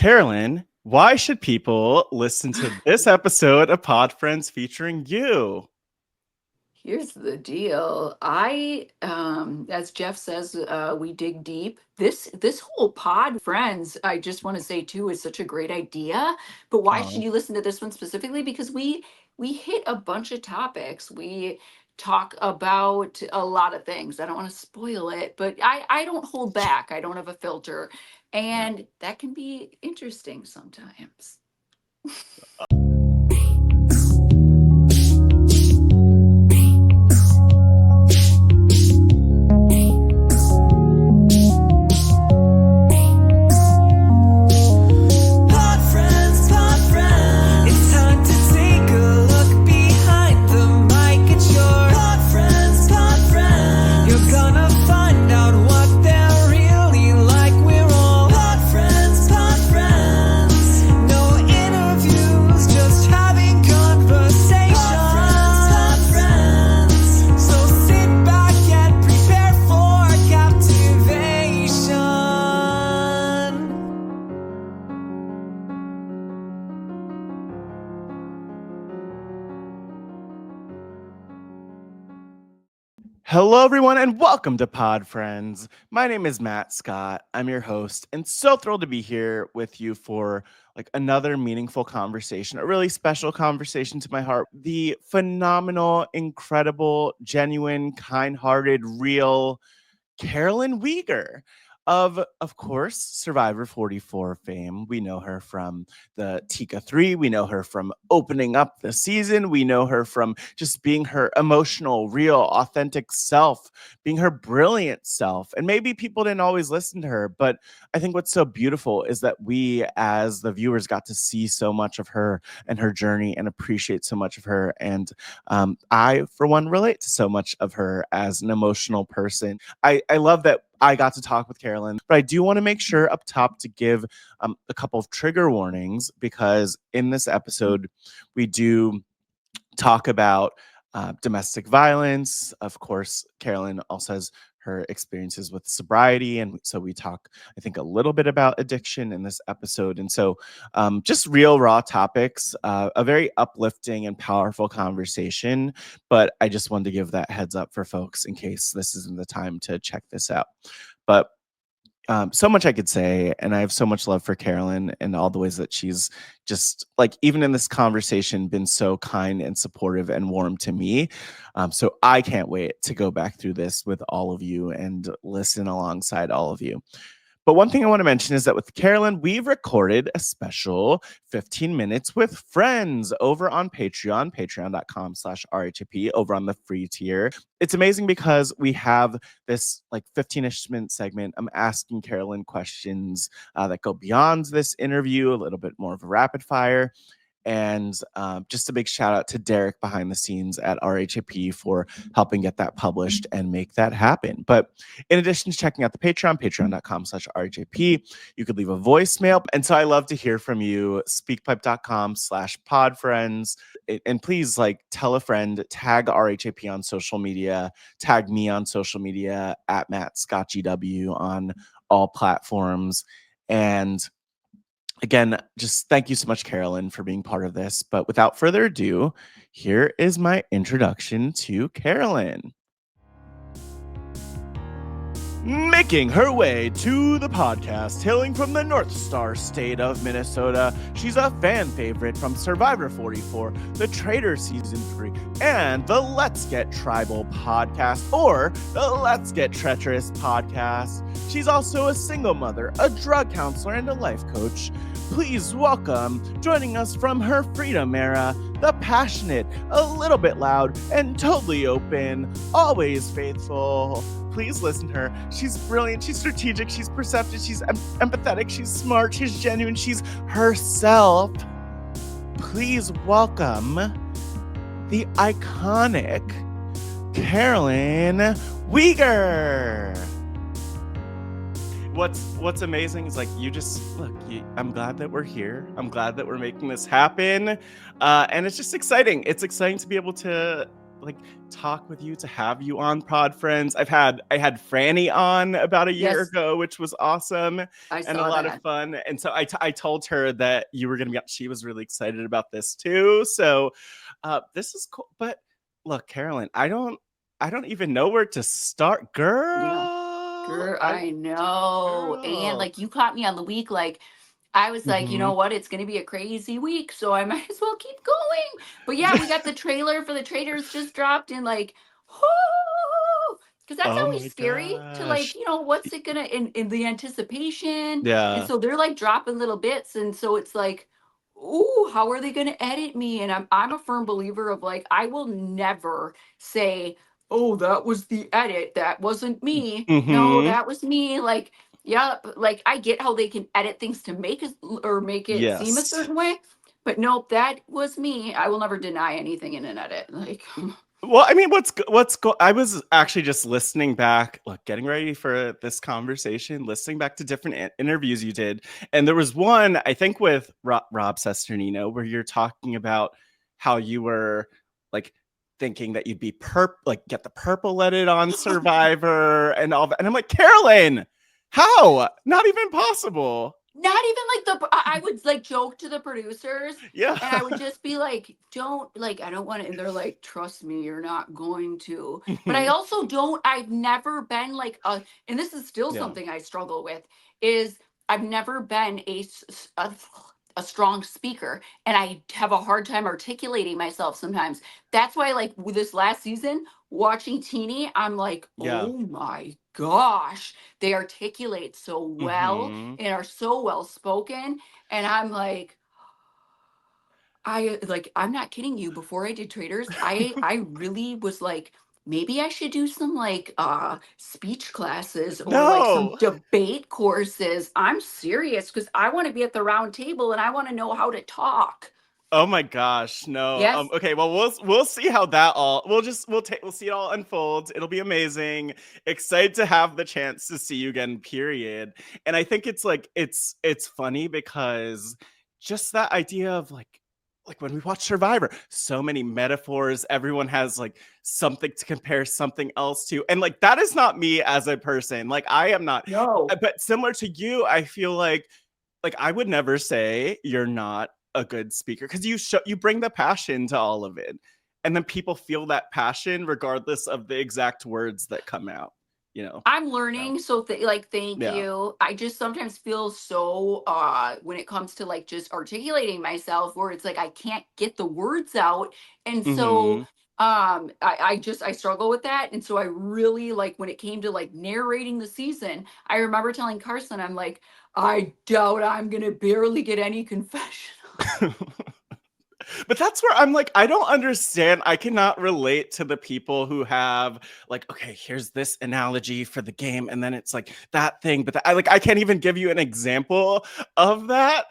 Carolyn, why should people listen to this episode of Pod Friends featuring you? Here's the deal. As Jeff says, we dig deep. This whole pod friends, I just want to say too, is such a great idea. But why should Oh, you listen to this one specifically? Because we hit a bunch of topics. We talk about a lot of things. I don't want to spoil it, but I don't hold back. I don't have a filter, yeah. and that can be interesting sometimes. It's time to take a look behind the mic. It's your pod friends. You're gonna find out what they're really like. We're all pod friends. No interviews, just having conversations. Pod friends. So sit back and prepare for captivation. Hello, everyone, and welcome to Pod Friends. My name is Matt Scott. I'm your host, and so thrilled to be here with you for another meaningful conversation, a really special conversation to my heart. The phenomenal, incredible, genuine, kind-hearted, real Carolyn Wiger of course, Survivor 44 fame. We know her from the Tika 3. We know her from opening up the season. We know her from just being her emotional, real, authentic self, being her brilliant self. And maybe people didn't always listen to her, but I think what's so beautiful is that we, as the viewers, got to see so much of her and her journey and appreciate so much of her. And I, for one, relate to so much of her as an emotional person. I love that I got to talk with Carolyn, but I do want to make sure up top to give a couple of trigger warnings, because in this episode, we do talk about domestic violence. Of course, Carolyn also has her experiences with sobriety. And so we talk, I think, a little bit about addiction in this episode. And so just real raw topics, a very uplifting and powerful conversation. But I just wanted to give that heads up for folks in case this isn't the time to check this out. But so much I could say, and I have so much love for Carolyn and all the ways that she's just, even in this conversation, been so kind and supportive and warm to me. So I can't wait to go back through this with all of you and listen alongside all of you. But one thing I want to mention is that with Carolyn, we've recorded a special 15 minutes with friends over on Patreon, patreon.com/RHAP, over on the free tier. It's amazing because we have this 15-ish minute segment. I'm asking Carolyn questions that go beyond this interview, a little bit more of a rapid fire. And just a big shout out to Derek behind the scenes at RHAP for helping get that published and make that happen. But in addition to checking out the Patreon, patreon.com/RHAP, you could leave a voicemail. And so I love to hear from you. Speakpipe.com/podfriends. And please tell a friend, tag RHAP on social media, tag me on social media at MattScottGW on all platforms. And again, just thank you so much, Carolyn, for being part of this. But without further ado, here is my introduction to Carolyn. Making her way to the podcast, hailing from the North Star state of Minnesota, she's a fan favorite from Survivor 44, the Traitors Season 3, and the Let's Get Tribal podcast, or the Let's Get Treacherous podcast. She's also a single mother, a drug counselor, and a life coach. Please welcome, joining us from her freedom era, the passionate, a little bit loud, and totally open, always faithful. Please listen to her. She's brilliant. She's strategic. She's perceptive. She's empathetic. She's smart. She's genuine. She's herself. Please welcome the iconic Carolyn Wiger. What's amazing is you just look. I'm glad that we're here. I'm glad that we're making this happen, and it's just exciting. It's exciting to be able to like talk with you, to have you on Pod Friends. I had Franny on about a year Yes, ago, which was awesome I and a saw lot of that. fun. And so I told her that you were going to be on. She was really excited about this too. So this is cool. But look, Carolyn, I don't even know where to start, Yeah. girl. Girl, I know. And Girl. like you caught me on the week, like I was like, you Mhm. know what? It's going to be a crazy week, so I might as well keep going. But yeah, we got the trailer for the Traitors just dropped, and like, because that's Oh always my scary to like, gosh. what's it gonna in the anticipation, and Yeah. so they're like dropping little bits, and so it's like, ooh, how are they gonna edit me? And I'm a firm believer of like, I will never say, oh, that was the edit, that wasn't me. No, Mhm. that was me. Like, yeah, like I get how they can edit things to make it or make it seem a Yes. certain way, but nope, that was me. I will never deny anything in an edit. Like, Well, I mean, I was actually just listening back, look, getting ready for this conversation, listening back to different interviews you did. And there was one, I think, with Rob Sesternino, where you're talking about how you were like thinking that you'd be like get the purple leaded on Survivor and all that. And I'm like, Carolyn, how? Not even possible. not even like I would like joke to the producers, Yeah. and I would just be like, don't, like, I don't want to, and they're like, trust me, you're not going to. But I Mhm. also don't, I've never been like a, and this is still Yeah. something I struggle with, is I've never been a strong speaker, and I have a hard time articulating myself sometimes. That's why, like, with this last season, watching Teeny, I'm like, Yeah. oh my gosh, they articulate so well Hmm. and are so well spoken. And I'm like, I'm not kidding you. Before I did Traders, I really was like, maybe I should do some like speech classes or like some No. debate courses. I'm serious because I want to be at the round table and I want to know how to talk. Oh my gosh, no. Yes, Okay, well we'll see how that all we'll see it all unfold. It'll be amazing. Excited to have the chance to see you again, period. And I think it's like it's funny because just that idea of like when we watch Survivor, so many metaphors, everyone has like something to compare something else to. And like that is not me as a person. Like I am not, no, but similar to you, I feel like I would never say you're not a good speaker because you bring the passion to all of it, and then people feel that passion regardless of the exact words that come out, you know. I'm So learning, so like thank yeah. you. I just sometimes feel so when it comes to like just articulating myself where it's like I can't get the words out. And so Hmm. I struggle with that. And so I really like when it came to like narrating the season, I remember telling Carson, I'm like, I doubt I'm gonna barely get any confession. But that's where I'm like, I don't understand. I cannot relate to the people who have like, okay, here's this analogy for the game, and then it's like that thing. But I can't even give you an example of that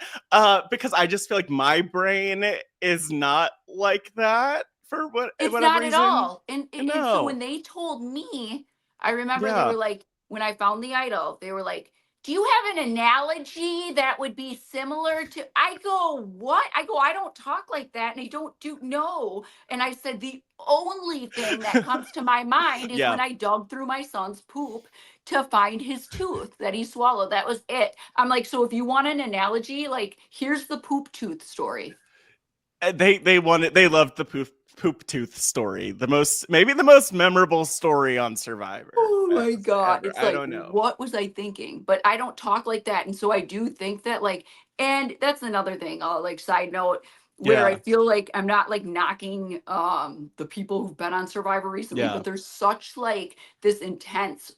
because I just feel like my brain is not like that for It's whatever not at reason. all. And so No. when they told me, I remember they Yeah. were like, when I found the idol, they were like, do you have an analogy that would be similar to? I go, what? I go, I don't talk like that. And I don't do, no. And I said, the only thing that comes to my mind is when Yeah. I dug through my son's poop to find his tooth that he swallowed. That was it. I'm like, so if you want an analogy, like, here's the poop tooth story. They wanted they loved the poop tooth story. Maybe the most memorable story on Survivor Oh my God. ever. It's I like, don't know. what was I thinking? But I don't talk like that. And so I do think that, like, and that's another thing, like, side note, where I Yeah. feel like I'm not like knocking the people who've been on Survivor recently, Yeah. but there's such like this intense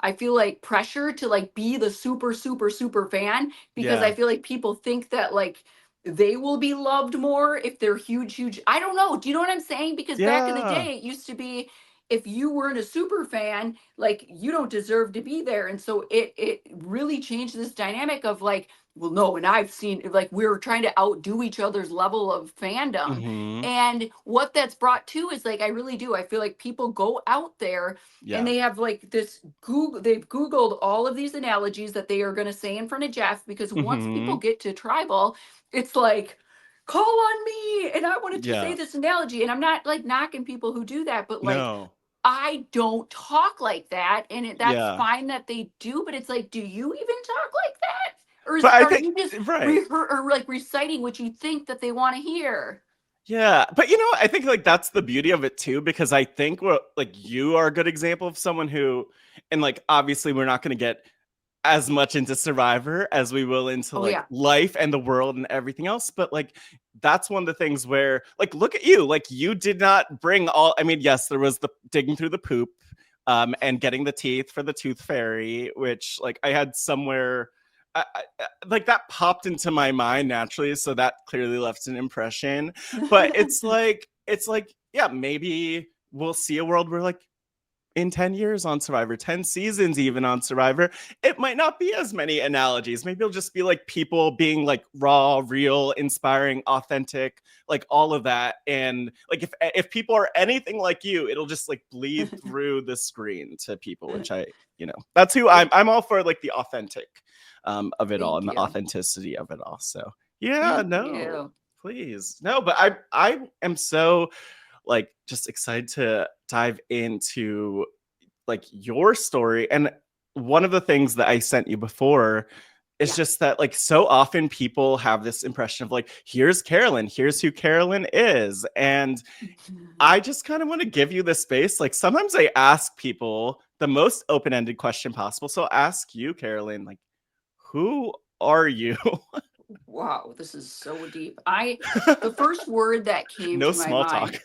I feel like pressure to like be the super, super, super fan because I Yeah. feel like people think that like they will be loved more if they're huge, huge. I don't know. Do you know what I'm saying? Because back in the Yeah. day, it used to be if you weren't a super fan, like you don't deserve to be there. And so it really changed this dynamic of like, well, no, and I've seen like we're trying to outdo each other's level of fandom. Mhm. And what that's brought to is like I really do. I feel like people go out there and Yeah. they have like this Google, they've Googled all of these analogies that they are going to say in front of Jeff because once people Mhm. get to tribal, it's like call on me. And I wanted to say Yeah. this analogy, and I'm not like knocking people who do that, but like, No. I don't talk like that, and that's Yeah. fine that they do. But it's like, do you even talk like that, or But I are think you just right. or like reciting what you think that they want to hear? Yeah, but you know, I think like that's the beauty of it too, because I think what like you are a good example of someone who, and like obviously we're not going to get as much into Survivor as we will into Oh like yeah. life and the world and everything else. But like that's one of the things where like look at you, like you did not bring all. I mean, yes, there was the digging through the poop, and getting the teeth for the tooth fairy, which like I had somewhere. Like that popped into my mind naturally, so that clearly left an impression. But it's like yeah, maybe we'll see a world where like in 10 years on Survivor, 10 seasons even on Survivor, it might not be as many analogies. Maybe it'll just be like people being like raw, real, inspiring, authentic, like all of that. And like if people are anything like you, it'll just like bleed through the screen to people, which that's who I'm all for, like the authentic of it all Thank and the you. authenticity of it all. So yeah, Thank no, you. please. No, but I am so like just excited to dive into like your story. And one of the things that I sent you before is Yeah. just that like so often people have this impression of like, here's Carolyn, here's who Carolyn is. And I just kind of want to give you the space. Like sometimes I ask people the most open-ended question possible. So I'll ask you, Carolyn, like, who are you? Wow, this is so deep. The first word that came No to my small talk. mind,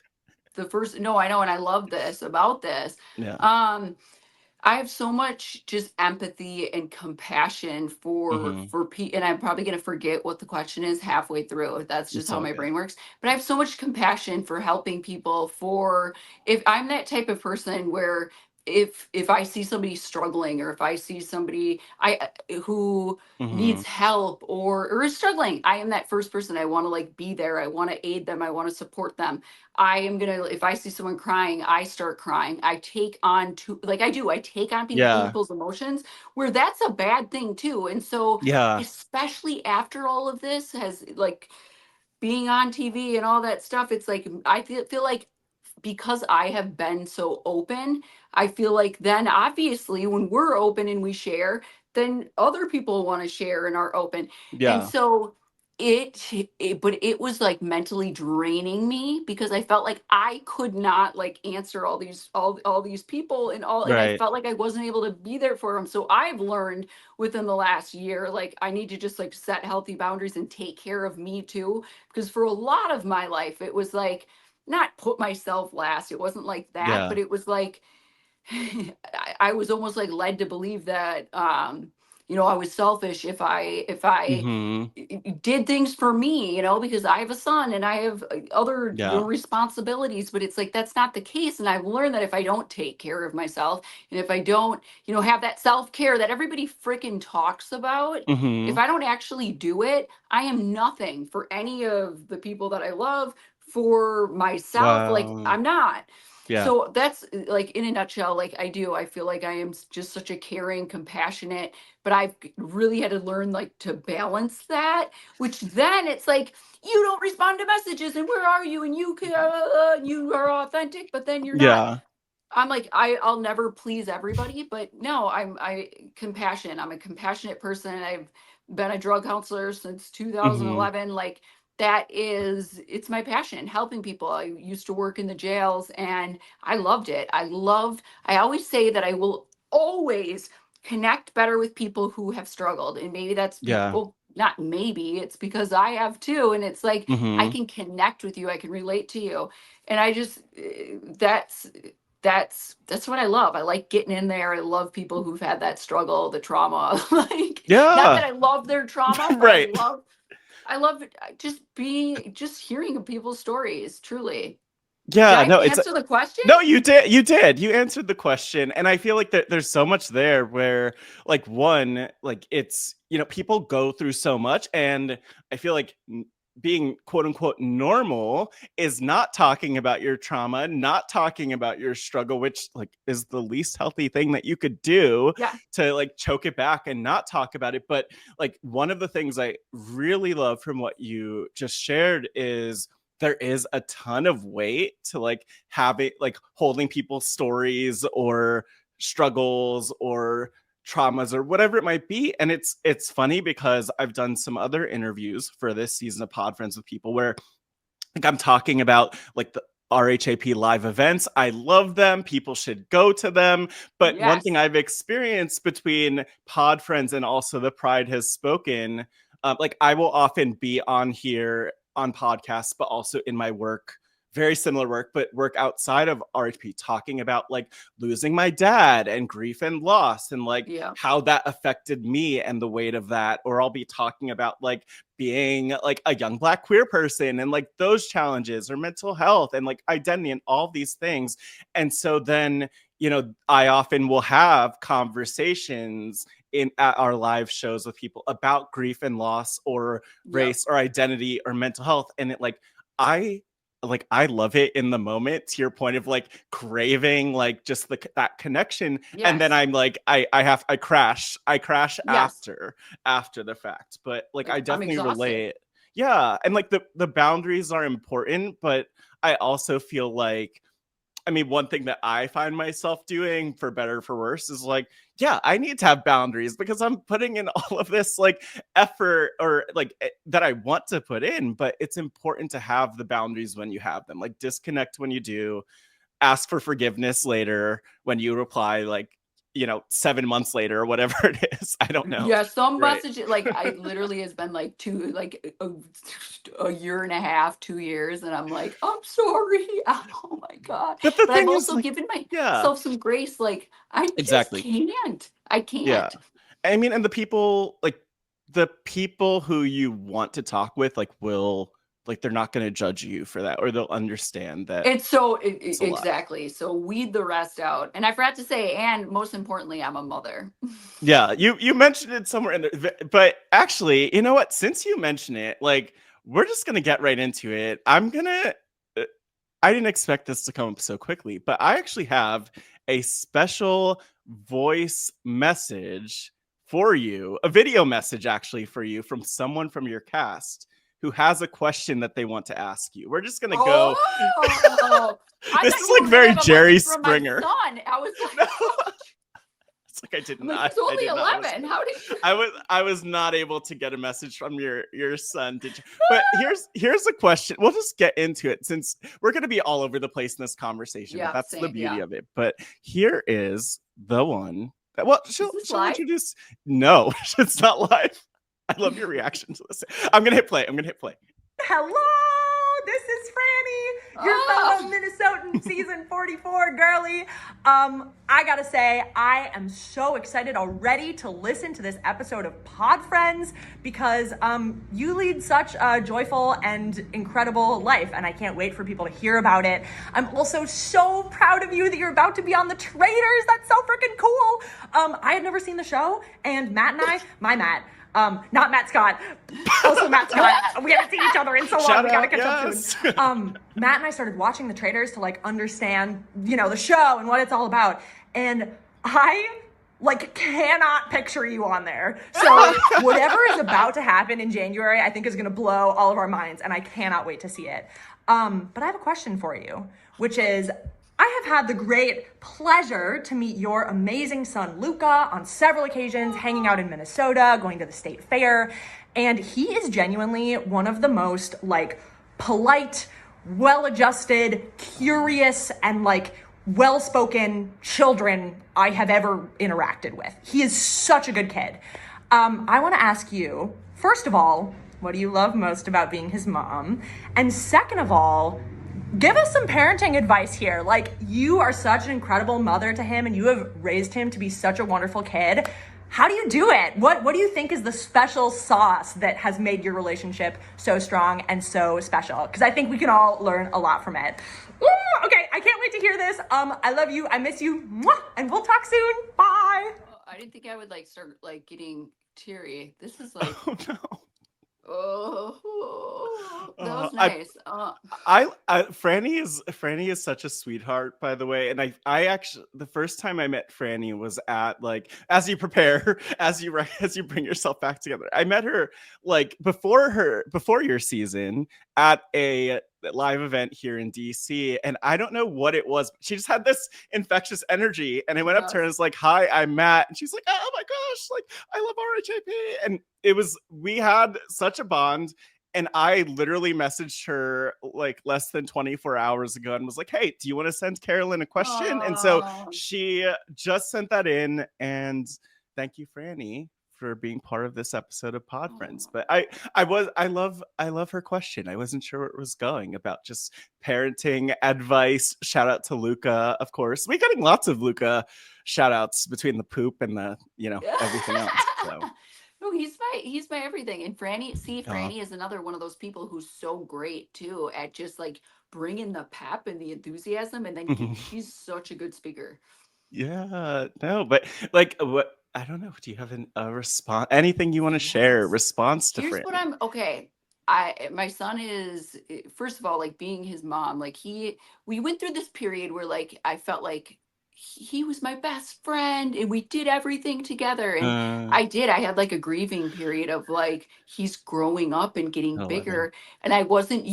no, I know, and I love this about this. Yeah. Um, I have so much just empathy and compassion Mhm. for people, and I'm probably gonna forget what the question is halfway through. That's just It's how all my good. brain works. But I have so much compassion for helping people. For if I'm that type of person where if I see somebody struggling, or if I see somebody who Mhm. needs help, or is struggling, I am that first person. I want to like be there. I want to aid them. I want to support them. I am gonna, if I see someone crying, I start crying. I take on to like I take on Yeah. people's emotions, where that's a bad thing too. And so, Yeah. especially after all of this has like being on TV and all that stuff, it's like feel like because I have been so open, I feel like then obviously when we're open and we share, then other people want to share and are open. And Yeah. so but it was like mentally draining me, because I felt like I could not like answer all these people and I Right. felt like I wasn't able to be there for them. So I've learned within the last year, like I need to just like set healthy boundaries and take care of me too, because for a lot of my life it was like not put myself last. It wasn't like that, Yeah. but it was like I was almost like led to believe that I was selfish if I Mhm. did things for me, because I have a son and I have other Yeah. responsibilities. But it's like that's not the case. And I've learned that if I don't take care of myself, and if I don't, have that self-care that everybody freaking talks about, if Mhm. I don't actually do it, I am nothing for any of the people that I love, for myself. Like Wow. I'm not. Yeah. So that's like in a nutshell, like I feel like I am just such a caring, compassionate, but I've really had to learn like to balance that, which then it's like you don't respond to messages, and where are you, and you are authentic, but then you're not. Yeah. I'm like I'll never please everybody, but no, I'm a compassionate person. I've been a drug counselor since Mhm. 2011. Like it's my passion, helping people. I used to work in the jails and I loved it. I always say that I will always connect better with people who have struggled. And maybe Yeah. well, not maybe, it's because I have too. And it's like I Mhm. can connect with you, I can relate to you. And I just that's what I love. I like getting in there. I love people who've had that struggle, the trauma. Like, not that Yeah. I love their trauma, but Right. I love just hearing people's stories, truly. Did Yeah, I no, it's answer the question? no, you did. You answered the question, and I feel like there's so much there where like one, like it's, people go through so much, and I feel like being quote unquote normal is not talking about your trauma, not talking about your struggle, which like is the least healthy thing that you could do Yeah. to like choke it back and not talk about it. But like one of the things I really love from what you just shared is there is a ton of weight to like having like holding people's stories or struggles or traumas or whatever it might be. And it's funny because I've done some other interviews for this season of Pod Friends with people where like I'm talking about like the RHAP live events. I love them. People should go to them. But one thing Yes. I've experienced between Pod Friends and also the Pride Has Spoken, like I will often be on here on podcasts, but also in my work, very similar work, but work outside of RHP, talking about like losing my dad and grief and loss and like Yeah. how that affected me and the weight of that. Or I'll be talking about like being like a young Black queer person and like those challenges or mental health and like identity and all these things. And so then, you know, I often will have conversations at our live shows with people about grief and loss or Yep. race or identity or mental health. And it I love it in the moment, to your point of like craving like just that connection. And then Yes. I'm like I crash Yes. after the fact. But like I I'm definitely exhausted. relate. Yeah. And like the boundaries are important, but I also feel like, I mean, one thing that I find myself doing, for better or for worse, is like, yeah, I need to have boundaries because I'm putting in all of this like effort or like that I want to put in, but it's important to have the boundaries when you have them. Like disconnect when you do, ask for forgiveness later when you reply, like, you know, 7 months later or whatever it is. I don't know. Yeah, some Right. messages like I literally has been like a year and a half, 2 years, and I'm like, I'm sorry. Oh my God. But the But I've thing is, also like, given yeah, myself some grace. Like I just exactly. can't. I Yeah. can't. I mean, and the people who you want to talk with, like, will, like, they're not going to judge you for that, or they'll understand that It's so it's a lot. exactly. So weed the rest out. And I forgot to say, and most importantly, I'm a mother. Yeah. You mentioned it somewhere in there, but actually, you know what? Since you mention it, like, we're just going to get right into it. I didn't expect this to come up so quickly, but I actually have a special voice message for you, a video message actually for you from someone from your cast who has a question that they want to ask you. We're just going to go. Oh, I This thought is you like were gonna very have a Jerry message from my Springer. son. I was like, No. oh, It's like I did I'm like, not. he's I only did not. 11. How did you? I was not able to get a message from your son. Did you? But here's a question. We'll just get into it since we're going to be all over the place in this conversation. But Yeah, that's the same. beauty Yeah. of it. But here is the one. Well, Is she'll this she'll live? introduce. No, it's not live. I love your reaction to this. I'm gonna hit play. Hello, this is Franny, your fellow Minnesotan season 44 girly. I gotta say, I am so excited already to listen to this episode of Pod Friends because you lead such a joyful and incredible life, and I can't wait for people to hear about it. I'm also so proud of you that you're about to be on the Traitors. That's so freaking cool. I had never seen the show, and Matt and I, my Matt, not Matt Scott, also Matt Scott. We haven't seen each other in so long. Shout We gotta out, catch up yes. soon. Matt and I started watching the Traitors to like understand, you know, the show and what it's all about. And I like cannot picture you on there. So whatever is about to happen in January, I think is gonna blow all of our minds, and I cannot wait to see it. But I have a question for you, which is, I have had the great pleasure to meet your amazing son, Luca, on several occasions, hanging out in Minnesota, going to the state fair. And he is genuinely one of the most like polite, well-adjusted, curious, and like well-spoken children I have ever interacted with. He is such a good kid. I want to ask you, first of all, what do you love most about being his mom? And second of all, give us some parenting advice here. Like, you are such an incredible mother to him and you have raised him to be such a wonderful kid. How do you do it? What do you think is the special sauce that has made your relationship so strong and so special? Because I think we can all learn a lot from it. Ooh, okay, I can't wait to hear this. I love you. I miss you. Mwah, and we'll talk soon. Bye. I didn't think I would like start like getting teary. This is like, Oh no. oh, nice. Franny is such a sweetheart, by the way. And I actually, the first time I met Franny was at, like, as you prepare, as you bring yourself back together. I met her like before your season at a live event here in DC, and I don't know what it was, but she just had this infectious energy. And I went up to her and was like, "Hi, I'm Matt," and she's like, "Oh my gosh, like I love RHAP," and we had such a bond. And I literally messaged her like less than 24 hours ago and was like, "Hey, do you want to send Carolyn a question?" And so she just sent that in. And thank you, Franny, for being part of this episode of Pod Friends. But I love her question. I wasn't sure where it was going about just parenting advice. Shout out to Luca, of course. We're getting lots of Luca shout outs between the poop and the, everything else. So. No, he's my everything. And Franny is another one of those people who's so great too at just like bringing the pep and the enthusiasm, and then she's such a good speaker. Yeah, no, but like, what, I don't know. Do you have a response? Anything you want to share? Response to Here's Franny? what I'm okay. My son is, first of all, like being his mom, like we went through this period where like I felt like he was my best friend and we did everything together. And I had like a grieving period of like he's growing up and getting bigger, and I wasn't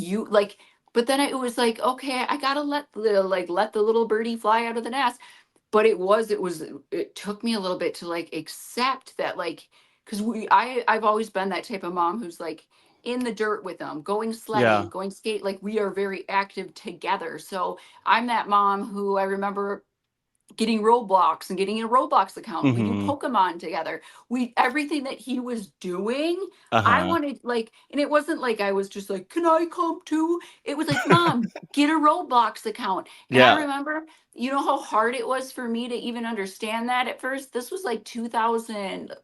but then it was like, okay, I gotta let the little birdie fly out of the nest. But it took me a little bit to like accept that, like, because I've always been that type of mom who's like in the dirt with them, going sledding, going skate, like we are very active together. So I'm that mom who I remember getting Roblox and getting a Roblox account. We do Pokemon together. Everything that he was doing, I wanted, like, and it wasn't like I was just like, "Can I come too?" It was like, "Mom, get a Roblox account." And I remember, you know how hard it was for me to even understand that at first. This was like 2000.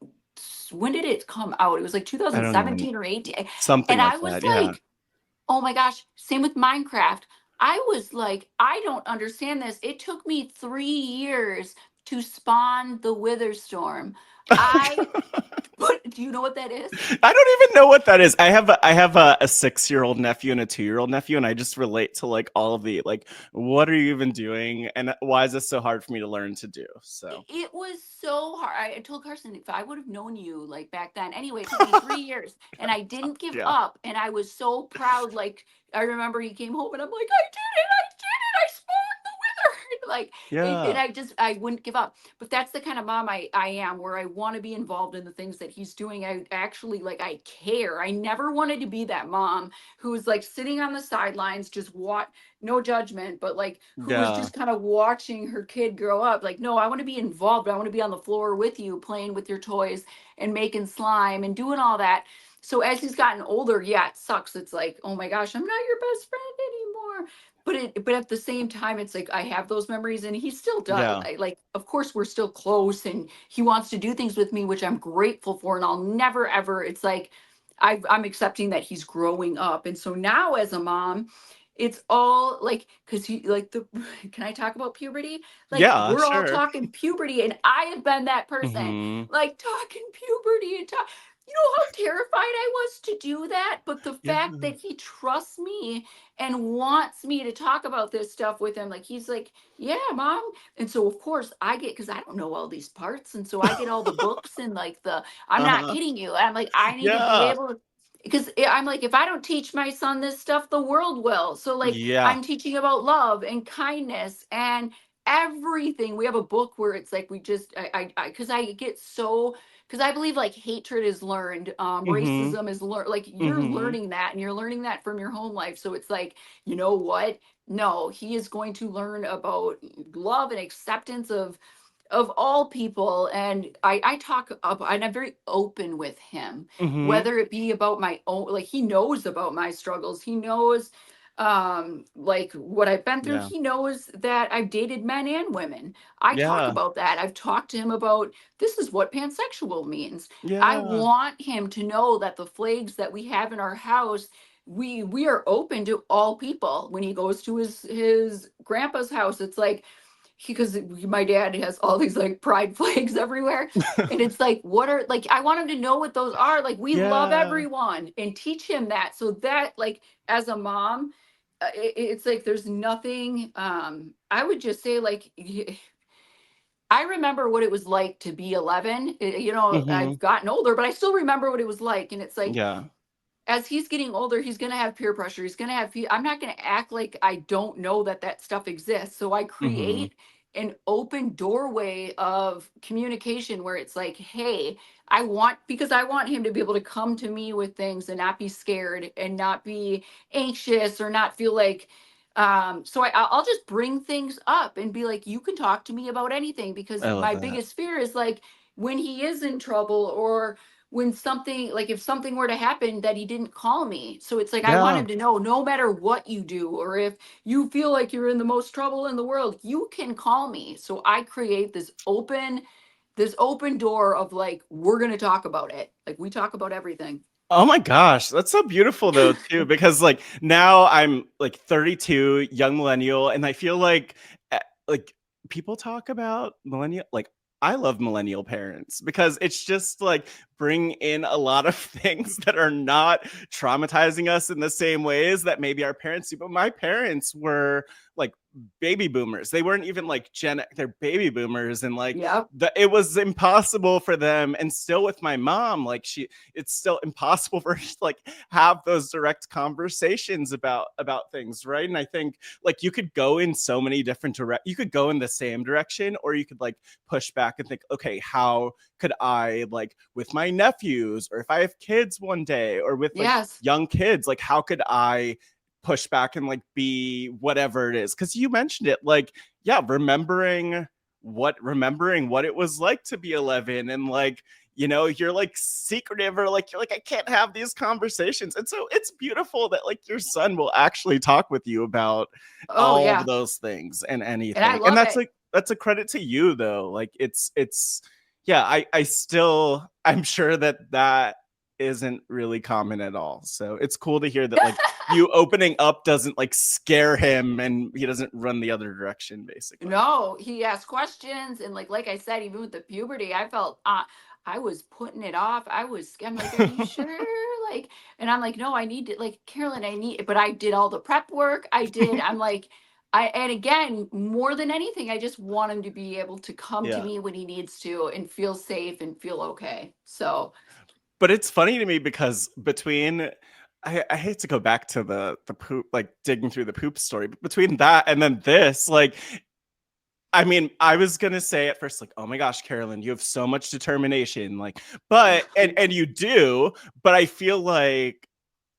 When did it come out? It was like 2017 or 18. Something and like I was that, like, oh my gosh, same with Minecraft. I was like, I don't understand this. It took me 3 years to spawn the Witherstorm. Do you know what that is? I don't even know what that is. I have a 6-year-old nephew and a 2-year-old nephew, and I just relate to like all of the like, what are you even doing, and why is this so hard for me to learn to do? So it was so hard. I told Carson, if I would have known you like back then. Anyway, it took me 3 years, and I didn't give up, and I was so proud. Like I remember he came home, and I'm like, I did it, I spawned the Wither. Like, and I wouldn't give up. But that's the kind of mom I am, where I want to be involved in the things that he's doing. I actually, like, I care. I never wanted to be that mom who was like sitting on the sidelines, just no judgment, but like who was just kind of watching her kid grow up. Like, no, I want to be involved. I want to be on the floor with you, playing with your toys and making slime and doing all that. So as he's gotten older, it sucks. It's like, oh my gosh, I'm not your best friend anymore. But at the same time, it's like I have those memories, and he still does. Like, of course, we're still close, and he wants to do things with me, which I'm grateful for. And I'll never ever. It's like I'm accepting that he's growing up, and so now as a mom, it's all like, because he like can I talk about puberty? Like, we're all talking puberty, and I have been that person, like talking puberty and talk. You know how terrified I was to do that? But the fact that he trusts me and wants me to talk about this stuff with him, like he's like, yeah, Mom. And so of course I get, because I don't know all these parts, and so I get all the books and like I'm not kidding you. I'm like, I need to be able to, because I'm like, if I don't teach my son this stuff, the world will. So like, I'm teaching about love and kindness and everything. We have a book where it's like, we just, because I get so, because I believe like hatred is learned, racism is learned, like you're learning that, and you're learning that from your home life. So it's like, you know what? No, he is going to learn about love and acceptance of all people. And I talk up, and I'm very open with him, whether it be about my own, like he knows about my struggles. He knows like what I've been through. He knows that I've dated men and women. I talk about that. I've talked to him about, this is what pansexual means. I want him to know that the flags that we have in our house, we are open to all people. When he goes to his grandpa's house, it's like, because my dad has all these like pride flags everywhere. And it's like, what are, like, I want him to know what those are. Like, we love Yeah. everyone, and teach him that. So that, like, as a mom, it's like there's nothing. I would just say, like, I remember what it was like to be 11. You know, Hmm. I've gotten older, but I still remember what it was like. And it's like, Yeah. as he's getting older, he's going to have peer pressure. He's going to have, I'm not going to act like I don't know that that stuff exists. So I Hmm. create an open doorway of communication where it's like, hey, because I want him to be able to come to me with things and not be scared and not be anxious or not feel like, so I'll just bring things up and be like, you can talk to me about anything, because I love my that. biggest fear is like when he is in trouble, or when something, like if something were to happen, that he didn't call me. So it's like, I want Yeah. him to know, no matter what you do, or if you feel like you're in the most trouble in the world, you can call me. So I create this open door of like, we're going to talk about it. Like, we talk about everything. Oh my gosh, that's so beautiful though too, because like now I'm like 32, young millennial, and I feel like people talk about millennial, like I love millennial parents because it's just like bring in a lot of things that are not traumatizing us in the same ways that maybe our parents do. But my parents were like baby boomers. They weren't even like they're baby boomers, and like Yep. it was impossible for them. And still with my mom, like it's still impossible for her to like have those direct conversations about things, right? And I think like you could go in so many different you could go in the same direction, or you could like push back and think, okay, how could I, like with my nephews, or if I have kids one day, or with like Yes. young kids, like how could I push back and like be whatever it is? Because you mentioned it, like, yeah, remembering what it was like to be 11, and like, you're like secretive, or like you're like, I can't have these conversations. And so it's beautiful that like your son will actually talk with you about Oh all of yeah. those things and And I anything. And love it. that's a credit to you though. Like it's yeah, I'm sure that isn't really common at all. So it's cool to hear that like you opening up doesn't like scare him, and he doesn't run the other direction basically. No, he asked questions, and like I said, even with the puberty, I felt I was putting it off. I'm like, are you sure? Like, and I'm like, no, I need to, like, Carolyn, but I did all the prep work. I'm like, and again, more than anything, I just want him to be able to come to Yeah. me when he needs to and feel safe and feel okay. So, But it's funny to me because I hate to go back to the poop, like digging through the poop story, but between that and then this, like, I mean, I was gonna say at first, like, oh my gosh, Carolyn, you have so much determination, like, but and you do, but I feel like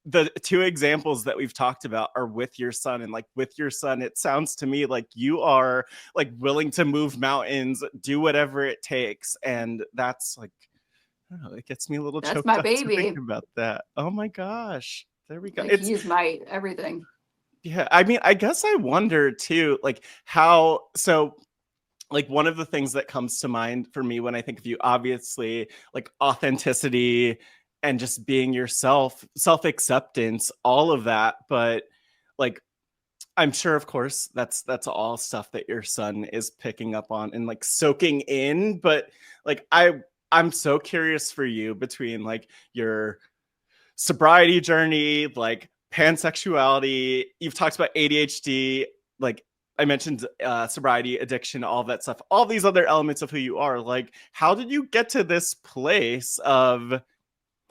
the two examples that we've talked about are with your son, and like with your son, it sounds to me like you are like willing to move mountains, do whatever it takes, and that's like, I don't know, it gets me a little that's choked my up to think baby. about that. Oh my gosh. There we go. Like, It's he is my everything. yeah, I mean, I guess I wonder too, like how so like one of the things that comes to mind for me when I think of you, obviously, like authenticity and just being yourself, self-acceptance, all of that. But like I'm sure, of course, that's all stuff that your son is picking up on and like soaking in. But like I'm so curious for you between like your sobriety journey, like pansexuality. You've talked about ADHD, like I mentioned sobriety, addiction, all that stuff, all these other elements of who you are. Like, how did you get to this place of?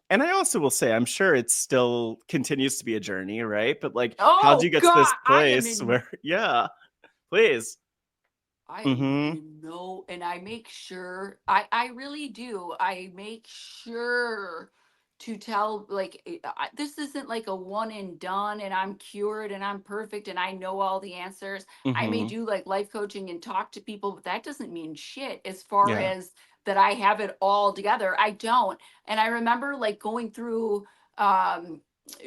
And I also will say, I'm sure it still continues to be a journey, right? But like, how did you Oh get to God, this place where? Yeah, please. I am Mm-hmm. in no, and I make sure, I really do. I make sure to tell, like, this isn't like a one and done and I'm cured and I'm perfect and I know all the answers. I may Mm-hmm. do like life coaching and talk to people, but that doesn't mean shit as far Yeah. as that I have it all together. I don't. And I remember like going through um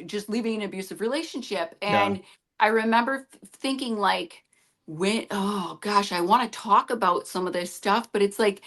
just leaving an abusive relationship, Yeah. and I remember thinking like, when, oh gosh, I want to talk about some of this stuff, but it's like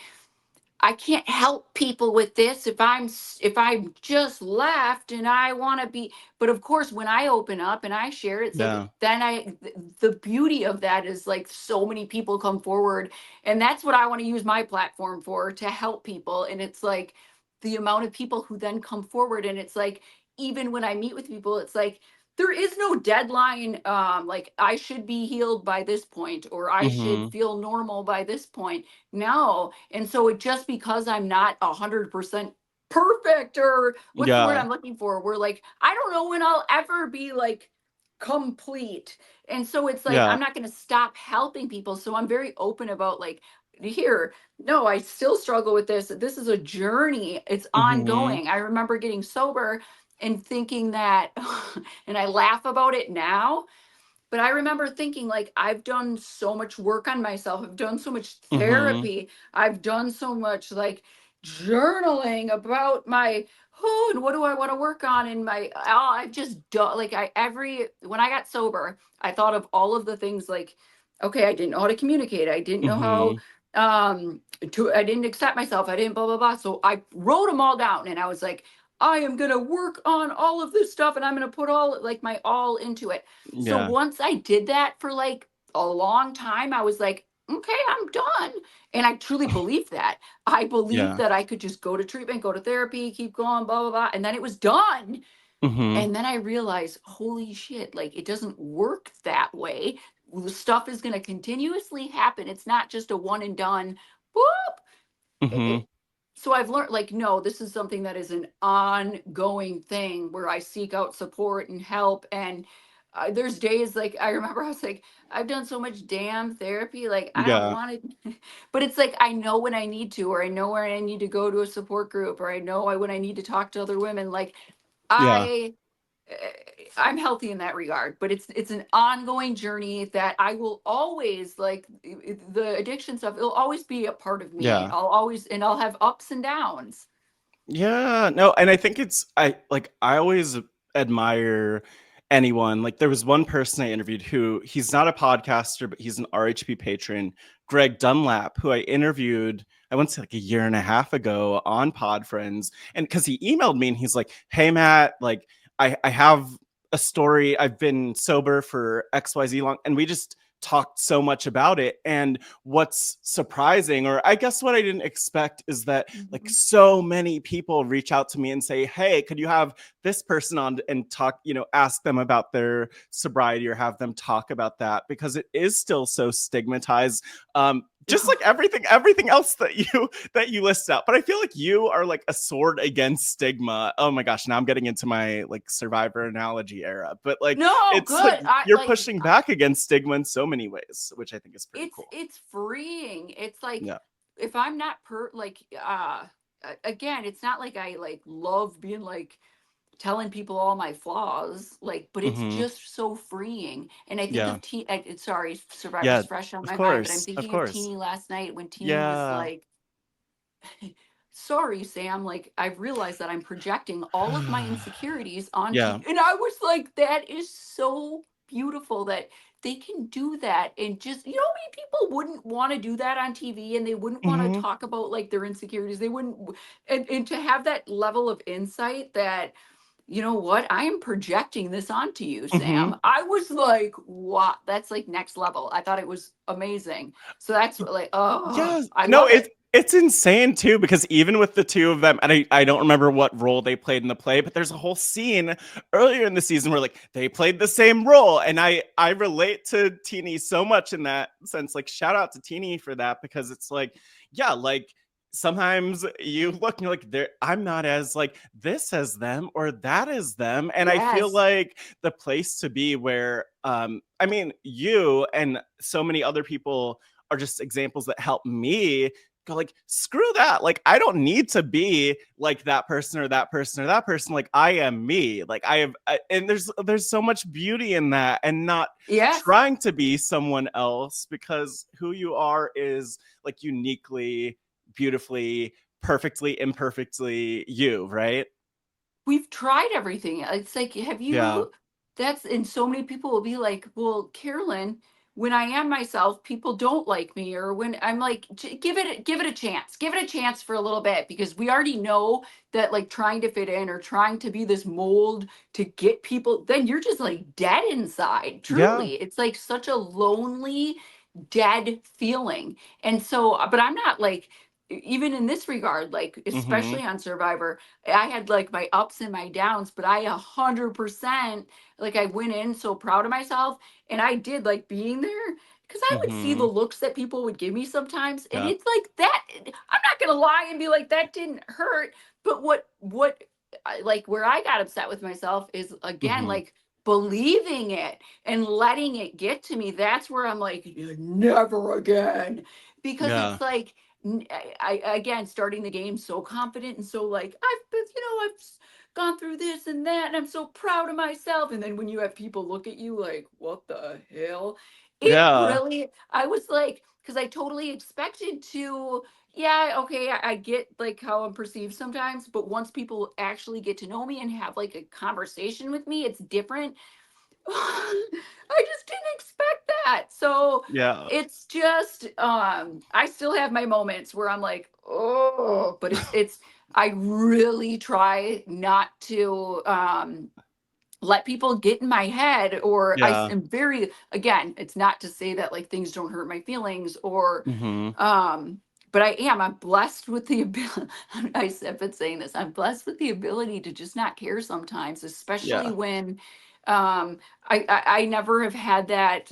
I can't help people with this if I'm just left and I want to be. But of course, when I open up and I share, it's like Yeah. then the beauty of that is like so many people come forward, and that's what I want to use my platform for, to help people. And it's like the amount of people who then come forward, and it's like even when I meet with people, it's like there is no deadline. Like I should be healed by this point, or I should Mm-hmm. feel normal by this point. No. And so it just because I'm not 100% perfect, or what's the word Yeah. I'm looking for? We're like, I don't know when I'll ever be like complete. And so it's like, Yeah. I'm not going to stop helping people. So I'm very open about like, here, no, I still struggle with this. This is a journey. It's Mm-hmm. ongoing. I remember getting sober and thinking that, and I laugh about it now, but I remember thinking, like, I've done so much work on myself. I've done so much Mm-hmm. therapy. I've done so much like journaling about my, oh, and what do I want to work on in my, oh, I've just done like when I got sober, I thought of all of the things like, okay, I didn't know how to communicate. I didn't know Mm-hmm. I didn't accept myself. I didn't blah, blah, blah. So I wrote them all down and I was like, I am going to work on all of this stuff and I'm going to put all like my all into it. So Yeah. once I did that for like a long time, I was like, okay, I'm done. And I truly believed that. I believed Yeah. that I could just go to treatment, go to therapy, keep going, blah, blah, blah. And then it was done. Mm-hmm. And then I realized, holy shit, like it doesn't work that way. The stuff is going to continuously happen. It's not just a one and done. Whoop. Mm-hmm. So I've learned like, no, this is something that is an ongoing thing where I seek out support and help. And there's days like I remember I was like, I've done so much damn therapy, like I don't Yeah. want to, but it's like I know when I need to, or I know where I need to go to a support group, or I know when I need to talk to other women. Like Yeah. I eh, I'm healthy in that regard, but it's an ongoing journey that I will always like the addiction stuff. It'll always be a part of me. Yeah. I'll have ups and downs. Yeah, no, and I think I always admire anyone. Like there was one person I interviewed who he's not a podcaster, but he's an RHP patron, Greg Dunlap, who I interviewed, I went to like a year and a half ago on Pod Friends. And because he emailed me and he's like, hey Matt, like I have a story. I've been sober for XYZ long, and we just talked so much about it. And what's surprising, or I guess what I didn't expect, is that like Mhm. so many people reach out to me and say, hey, could you have this person on and talk, ask them about their sobriety or have them talk about that, because it is still so stigmatized. Just like everything else that you list out. But I feel like you are like a sword against stigma. Oh my gosh, now I'm getting into my like survivor analogy era. But like No, it's like good. I you're like pushing back against stigma in so many ways, which I think is pretty cool. it's freeing. It's like Yeah. if I'm not again, it's not like I like love being like telling people all my flaws, like, but it's Hmm. just so freeing. And I think Yeah. of sorry, Yeah. Survivor's fresh on Of my mind, but I'm course. Of thinking of course. Teeny last night when Teeny was Yeah. like, sorry, Sam, like I've realized that I'm projecting all of my insecurities onto Yeah. you. And I was like, that is so beautiful that they can do that. And just, you know, how many people wouldn't want to do that on TV, and they wouldn't want to Hmm. talk about like their insecurities. They wouldn't, and to have that level of insight that, you know what, I am projecting this onto you, Hmm. Sam. I was like, what? That's like next level. I thought it was amazing. So that's like, oh, Yeah. I No, love it's it. it's insane too, because even with the two of them, and I don't remember what role they played in the play, but there's a whole scene earlier in the season where like they played the same role. And I relate to Teeny so much in that sense. Like shout out to Teeny for that, because it's like, yeah, like sometimes you look and you're like, there, I'm not as like this as them or that as them. And I feel Yes. like the place to be where I mean, you and so many other people are just examples that help me go like, screw that, like I don't need to be like that person or that person or that person. Like I am me, like and there's so much beauty in that, and not Yes. trying to be someone else, because who you are is like uniquely, beautifully, perfectly, imperfectly you, right? We've tried everything. It's like, have Yeah. you, that's, and so many people will be like, well, Carolyn, when I am myself, people don't like me, or when I'm like, give it a chance. Give it a chance for a little bit, because we already know that like trying to fit in or trying to be this mold to get people, then you're just like dead inside. Yeah. Truly. It's like such a lonely, dead feeling. And so, but I'm not like, even in this regard, like Mm-hmm. especially on Survivor, I had like my ups and my downs, but I 100%, like I went in so proud of myself, and I did like being there, because I would see the Mm-hmm. looks that people would give me sometimes, and Yeah. it's like that. I'm not gonna lie and be like that didn't hurt, but like where I got upset with myself is, again, Mm-hmm. like believing it and letting it get to me. That's where I'm like, never again, because Yeah. it's like, I again, starting the game so confident and so like, I've been, I've gone through this and that, and I'm so proud of myself. And then when you have people look at you like, what the hell? It Yeah. really, I was like, because I totally expected to, yeah, okay, I get like how I'm perceived sometimes, but once people actually get to know me and have like a conversation with me, it's different. I just didn't expect that. So Yeah. it's just, I still have my moments where I'm like, oh, but it's I really try not to let people get in my head, or Yeah. am very, again, it's not to say that like things don't hurt my feelings, or Mm-hmm. but I'm blessed with the ability. I've been saying this, I'm blessed with the ability to just not care sometimes, especially Yeah. when I never have had that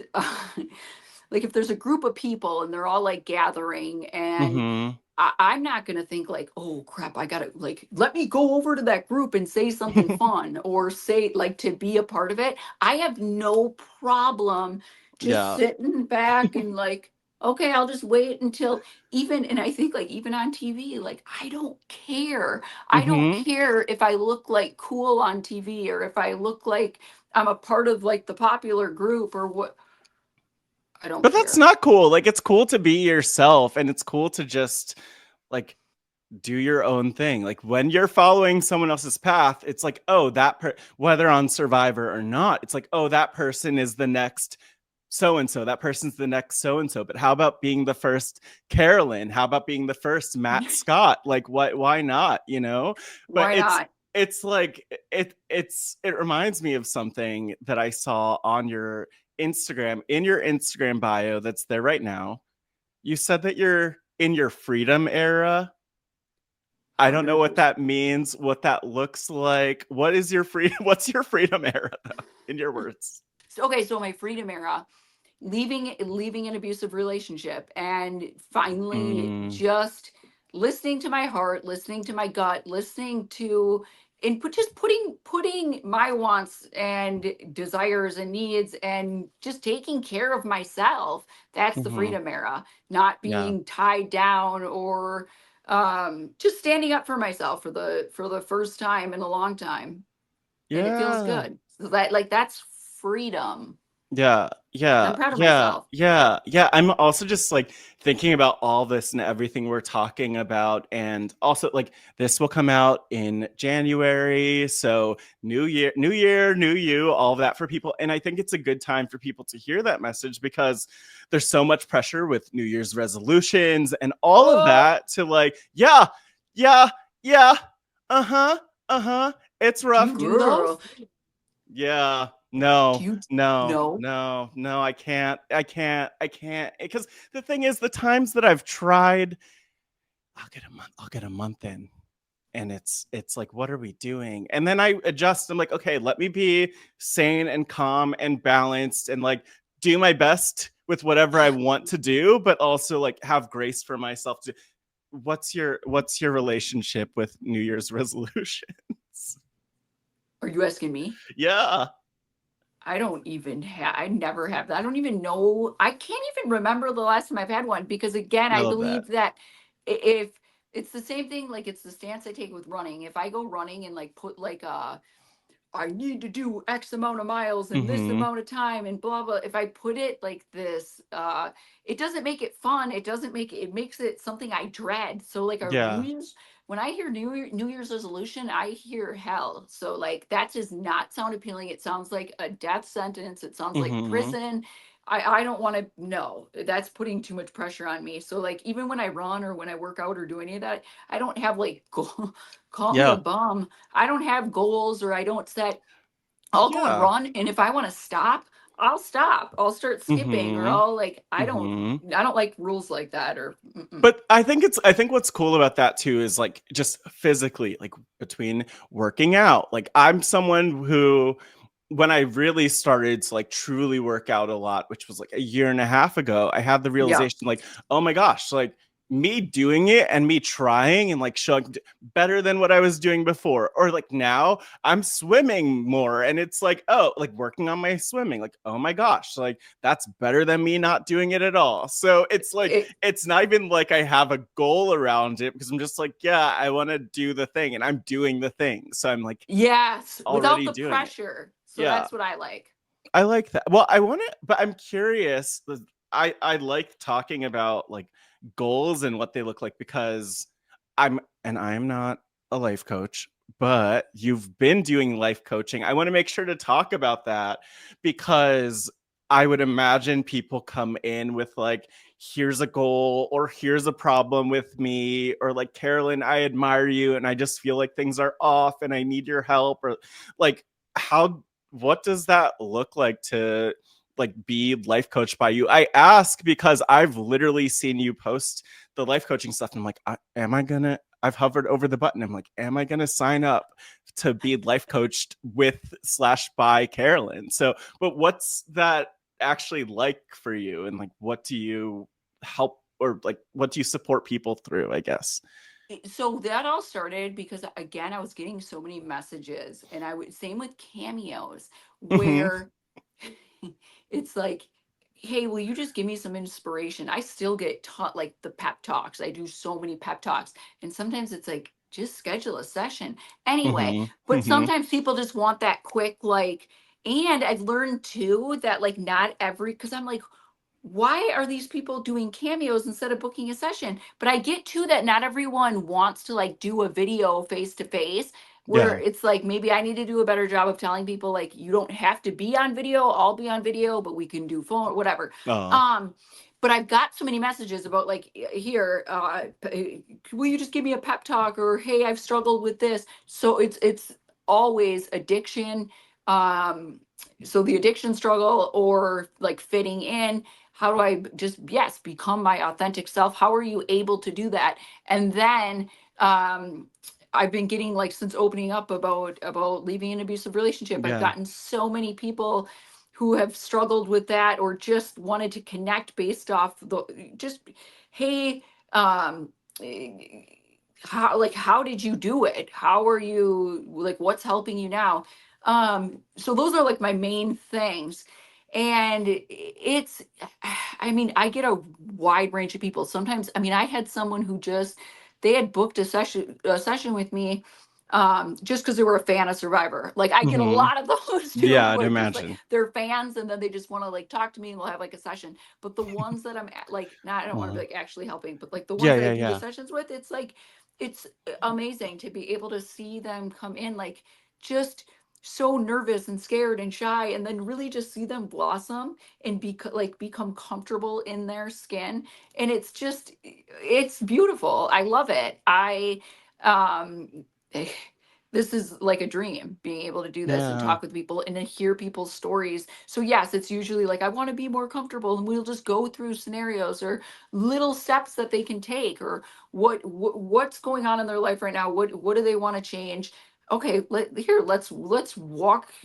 like if there's a group of people and they're all like gathering, and Mm-hmm. I'm not going to think like, oh crap, I got to like, let me go over to that group and say something fun, or say like to be a part of it. I have no problem just Yeah. sitting back and like, okay, I'll just wait until, even, and I think like even on TV, like I don't care. I don't Mm-hmm. care if I look like cool on TV, or if I look like I'm a part of like the popular group or what. I don't But that's care. not cool. Like, it's cool to be yourself, and it's cool to just like do your own thing. Like when you're following someone else's path, it's like, oh, whether on Survivor or not, it's like, oh, that person is the next so and so. That person's the next so and so. But how about being the first Carolyn? How about being the first Matt Scott? Like, what? Why not? But Why not? it's like it reminds me of something that I saw on your Instagram, in your Instagram bio that's there right now. You said that you're in your freedom era. I don't know what 100%. that means, what that looks like. What is your freedom? What's your freedom era, though, in your words? Okay, so my freedom era, leaving an abusive relationship, and finally Mm, just listening to my heart, listening to my gut, listening to, and just putting my wants and desires and needs, and just taking care of myself. That's the hmm. freedom era. Not Yeah. being tied down, or just standing up for myself for the first time in a long time, and it feels Yeah. good. So that, like, that's freedom. Yeah, I'm yeah, proud of yeah, myself. yeah, yeah. I'm also just like thinking about all this and everything we're talking about. And also, like, this will come out in January. So, new year, new you, all of that for people. And I think it's a good time for people to hear that message, because there's so much pressure with New Year's resolutions and all of Oh, that to like, yeah, yeah, yeah, uh huh, uh huh. It's do rough. you do those? Yeah, Do no, you no, no? no, no, I can't. Because the thing is, the times that I've tried, I'll get a month in, and it's like, what are we doing? And then I adjust. I'm like, okay, let me be sane and calm and balanced, and like do my best with whatever I want to do, but also like have grace for myself. What's your relationship with New Year's resolutions? Are you asking me? Yeah, I don't even have, I never have that. I don't even know. I can't even remember the last time I've had one, because again, I I love that. believe that if it's the same thing, like it's the stance I take with running. If I go running and like put like I need to do X amount of miles in this Hmm. amount of time and blah blah. If I put it like this, it doesn't make it fun. It doesn't make it, it makes it something I dread. So like our New Yeah. Year's, when I hear New Year's resolution, I hear hell. So like that does not sound appealing. It sounds like a death sentence. It sounds like Mhm. prison. I don't want to, no, that's putting too much pressure on me. So like, even when I run or when I work out or do any of that, I don't have like, call me a Yeah. bum. I don't have goals, or I don't set, I'll go and Yeah. run. And if I want to stop, I'll stop. I'll start skipping, or Mm-hmm. I'll like, Mm-hmm. I don't like rules like that, or But I think what's cool about that too is like just physically, like between working out. Like I'm someone who, when I really started to like truly work out a lot, which was like a year and a half ago, I had the yeah. realization like, oh my gosh, like me doing it and me trying and like showing better than what I was doing before. Or like now I'm swimming more and it's like, oh, like working on my swimming, like, oh my gosh, like that's better than me not doing it at all. So it's like, It, it's not even like I have a goal around it, because I'm just like, yeah, I want to do the thing and I'm doing the thing. So I'm like yes, without already the doing it. pressure. So Yeah. that's what I like. I like that. Well, I want to, but I'm curious. I like talking about like goals and what they look like, because I'm not a life coach, but you've been doing life coaching. I want to make sure to talk about that, because I would imagine people come in with like, here's a goal, or here's a problem with me, or like, Carolyn, I admire you and I just feel like things are off and I need your help, or like, how, what does that look like to like be life coached by you? I ask because I've literally seen you post the life coaching stuff and I'm like, am I gonna, I've hovered over the button, I'm like, am I gonna sign up to be life coached with / by Carolyn? So, but what's that actually like for you, and like what do you help, or like what do you support people through, I guess? So that all started because, again, I was getting so many messages, and I would, same with cameos, Mm-hmm. where it's like, hey, will you just give me some inspiration? I still get taught like the pep talks. I do so many pep talks, and sometimes it's like, just schedule a session anyway. Mm-hmm. But Mm-hmm. sometimes people just want that quick, like, and I've learned too that like not every, because I'm like, why are these people doing cameos instead of booking a session? But I get too that not everyone wants to like do a video face to face, where Yeah. it's like, maybe I need to do a better job of telling people like, you don't have to be on video, I'll be on video, but we can do phone or whatever. Oh. Um but I've got so many messages about like, here, will you just give me a pep talk, or hey, I've struggled with this. So it's always addiction, so the addiction struggle, or like fitting in. How do I just, yes, become my authentic self? How are you able to do that? And then I've been getting, like, since opening up about leaving an abusive relationship, I've Yeah. gotten so many people who have struggled with that, or just wanted to connect based off the, just, hey, um how did you do it? How are you, like, what's helping you now? So those are like my main things. And it's, I mean, I get a wide range of people. Sometimes, I mean, I had someone who just, they had booked a session with me, just because they were a fan of Survivor. Like, I get a Mm-hmm. lot of those too, Yeah, I'd where just like imagine. they're fans, and then they just want to like talk to me, and we'll have like a session. But the ones that I'm like, not, I don't want to be Uh, like actually helping, but like the ones yeah, that I yeah, do the yeah. sessions with, it's like, it's amazing to be able to see them come in, like, just so nervous and scared and shy, and then really just see them blossom and become comfortable in their skin. And it's just, it's beautiful. I love it. Um this is like a dream, being able to do this and Yeah. talk with people and then hear people's stories. So yes, it's usually like, I want to be more comfortable, and we'll just go through scenarios or little steps that they can take, or what's going on in their life right now, what do they want to change. Okay, let's walk through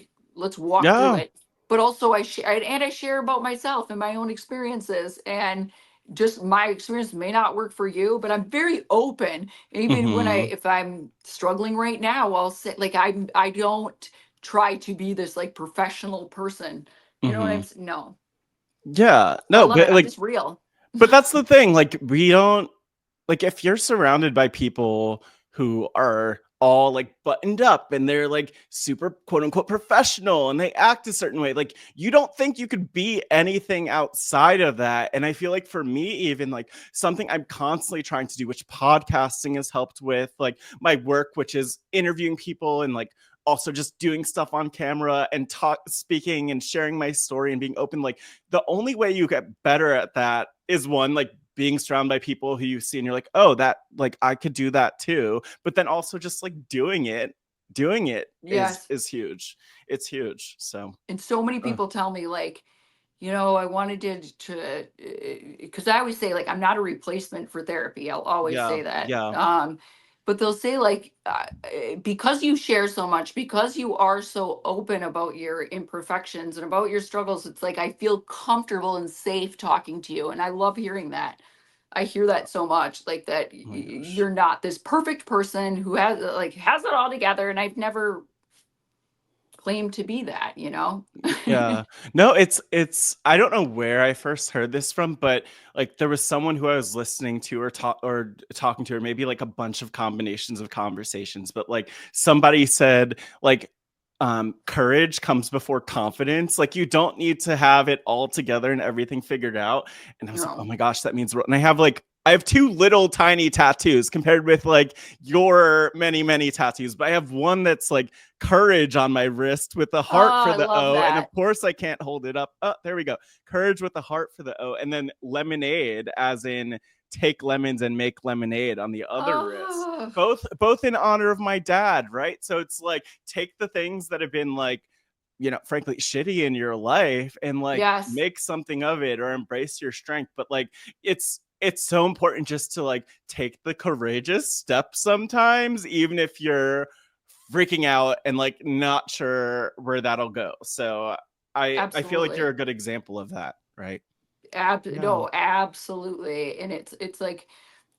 Yeah. it. But also I share, and I share about myself and my own experiences, and just my experience may not work for you, but I'm very open. Even when Mm-hmm. if I'm struggling right now, I'll say, like, I don't try to be this like professional person. You know what Mm-hmm. I'm saying? No. Yeah. So I No, love it. but I'm like, just real. but that's the thing. Like, we don't, like, if you're surrounded by people who are all like buttoned up and they're like super quote unquote professional and they act a certain way, like, you don't think you could be anything outside of that. And I feel like for me, even like something I'm constantly trying to do, which podcasting has helped with, like my work, which is interviewing people and like also just doing stuff on camera and speaking and sharing my story and being open. Like the only way you get better at that is one, like being surrounded by people who you see and you're like, oh, that, like I could do that too. But then also just like doing it Yes. is huge. It's huge. So And so many people tell me like, I wanted to, because I always say like I'm not a replacement for therapy. I'll always yeah, say that. yeah. But they'll say like, because you share so much, because you are so open about your imperfections and about your struggles, it's like I feel comfortable and safe talking to you, and I love hearing that. I hear that so much, like that Oh my gosh. you're not this perfect person who has it all together, and I've never claimed to be that. Yeah. No, it's I don't know where I first heard this from, but like there was someone who I was listening to or talking to, or maybe like a bunch of combinations of conversations, but like somebody said like courage comes before confidence. Like you don't need to have it all together and everything figured out. And I was like, oh No. my gosh, that means and I have two little tiny tattoos compared with like your many, many tattoos, but I have one that's like courage on my wrist with a Oh, heart for I the love O. And of that. course, I can't hold it up. Oh, there we go. Courage with a heart for the O. And then lemonade, as in take lemons and make lemonade on the other wrist. Oh, Both in honor of my dad, right? So it's like take the things that have been like, frankly, shitty in your life and like yes, make something of it or embrace your strength. But like it's so important just to like take the courageous step sometimes, even if you're freaking out and like not sure where that'll go. So I feel like you're absolutely. a good example of that, right? Yeah. No, absolutely. And it's like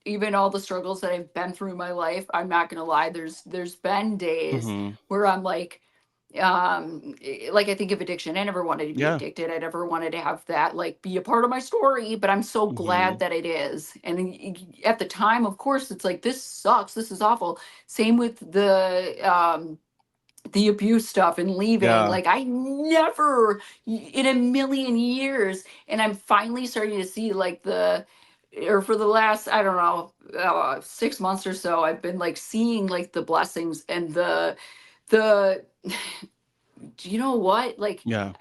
even all the struggles that I've been through in my life, I'm not gonna lie, there's been days Mm-hmm. where I'm like I think of addiction. I never wanted to be Yeah. addicted. I never wanted to have that like be a part of my story, but I'm so Mm-hmm. glad that it is. And at the time, of course, it's like this sucks. This is awful. Same with the abuse stuff and leaving. Yeah. Like I never in a million years, and I'm finally starting to see like or for the last, I don't know, 6 months or so, I've been like seeing like the blessings and the do you know what, like Yeah.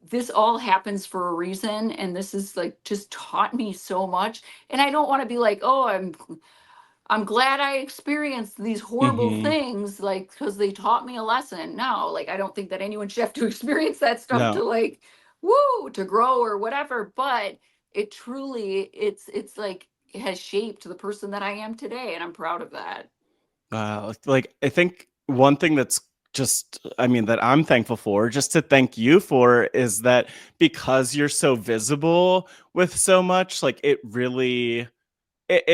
this all happens for a reason, and this is like just taught me so much. And I don't want to be like, oh, I'm glad I experienced these horrible Mm-hmm. things, like, because they taught me a lesson. No, like, I don't think that anyone should have to experience that stuff No. to like, woo, to grow or whatever. But it truly, it's like it has shaped the person that I am today, and I'm proud of that. Like I think one thing that's just, I mean, that I'm thankful for, just to thank you for, is that because you're so visible with so much, like it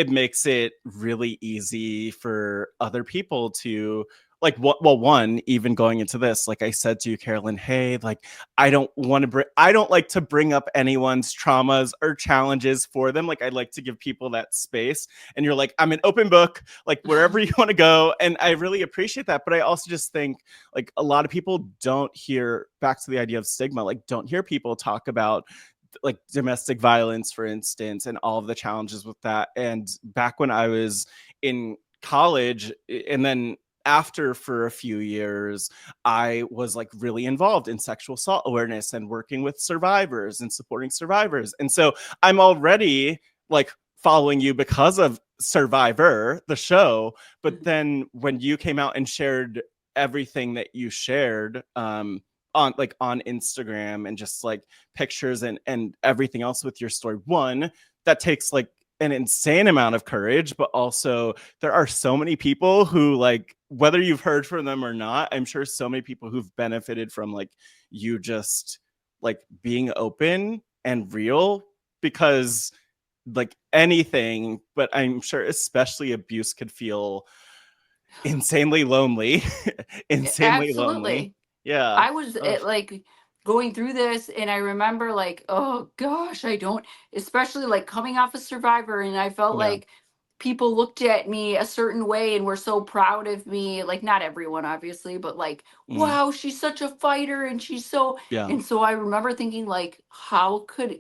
makes it really easy for other people to like what well one, even going into this, like I said to you, Carolyn, hey, like I don't like to bring up anyone's traumas or challenges for them. Like I like to give people that space, and you're like, I'm an open book, like wherever you want to go. And I really appreciate that. But I also just think like a lot of people don't hear, back to the idea of stigma, like don't hear people talk about like domestic violence, for instance, and all of the challenges with that. And back when I was in college, and then after for a few years, I was like really involved in sexual assault awareness and working with survivors and supporting survivors. And so I'm already like following you because of Survivor, the show. But then when you came out and shared everything that you shared, on Instagram, and just like pictures and everything else with your story, one, that takes like an insane amount of courage, but also there are so many people who, like, whether you've heard from them or not, I'm sure so many people who've benefited from like you just like being open and real, because like anything, but I'm sure especially abuse could feel insanely lonely. Insanely lonely. Absolutely. Yeah. I was Ugh. like going through this, and I remember like, oh gosh, I don't, especially like coming off a Survivor, and I felt Yeah. like people looked at me a certain way and were so proud of me. Like not everyone, obviously, but like, Mm. wow, she's such a fighter, and she's so. Yeah. And so I remember thinking like, how could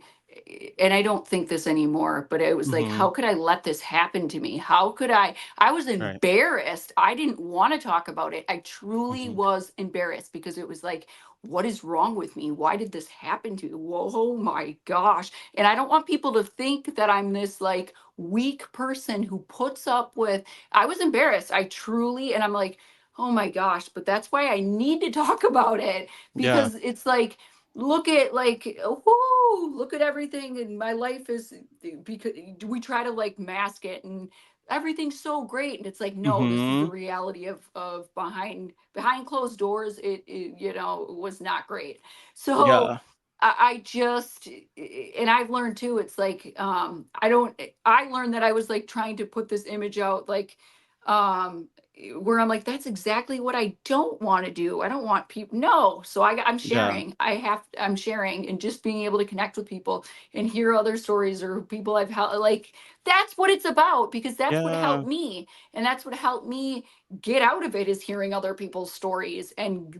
and I don't think this anymore, but it was like, Mm-hmm. how could I let this happen to me? How could I was Right. embarrassed. I didn't want to talk about it. I truly Mm-hmm. was embarrassed because it was like, what is wrong with me? Why did this happen to you? Whoa, oh my gosh. And I don't want people to think that I'm this like weak person who puts up with, I was embarrassed. I truly, and I'm like, oh my gosh, but that's why I need to talk about it, Yeah. because it's like, look at like, whoo, look at everything in my life is, because we try to like mask it and everything's so great, and it's like, no, this is the Mm-hmm. reality of behind closed doors. It you know, was not great. So Yeah. I just, and I've learned too, it's like, I learned that I was like trying to put this image out, like, um where I'm like, that's exactly what I don't want to do. I don't want people, no. So I'm Yeah. sharing. I'm sharing, and just being able to connect with people and hear other stories or people I've helped. Like, that's what it's about, because that's what Yeah. helped me. And that's what helped me get out of it, is hearing other people's stories and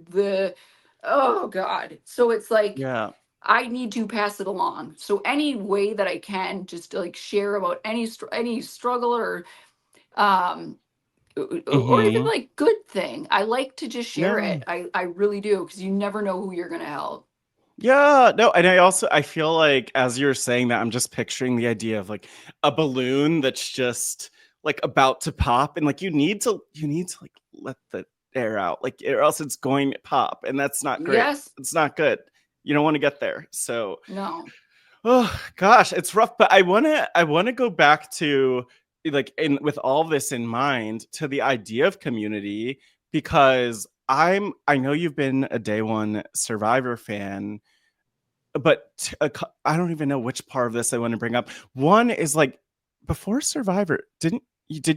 oh God. So it's like, Yeah. I need to pass it along. So any way that I can, just to like share about any struggle um or even Mm-hmm. like good thing. I like to just share Yeah. it. I really do, because you never know who you're gonna help. Yeah, no, and I feel like as you're saying that, I'm just picturing the idea of like a balloon that's just like about to pop, and like you need to like let the air out, like or else it's going to pop, and that's not great. Yes. It's not good. You don't want to get there. So, No. oh gosh, it's rough, but I wanna go back to like in with all this in mind to the idea of community, because I know you've been a day one Survivor fan, but I don't even know which part of this I want to bring up. One is like before Survivor, did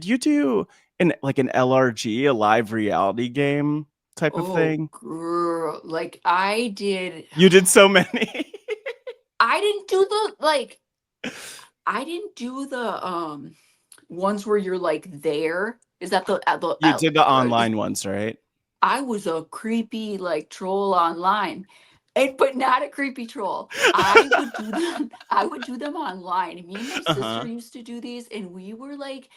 you do an LRG, a live reality game type of Oh thing? girl, like I did. You did so many. I didn't do the like, I didn't do the ones where you're like there. Is that You did the is, online ones, right? I was a creepy like troll online, and but not a creepy troll. I would do them. I would do them online. Me and my sister Uh-huh. used to do these, and we were like,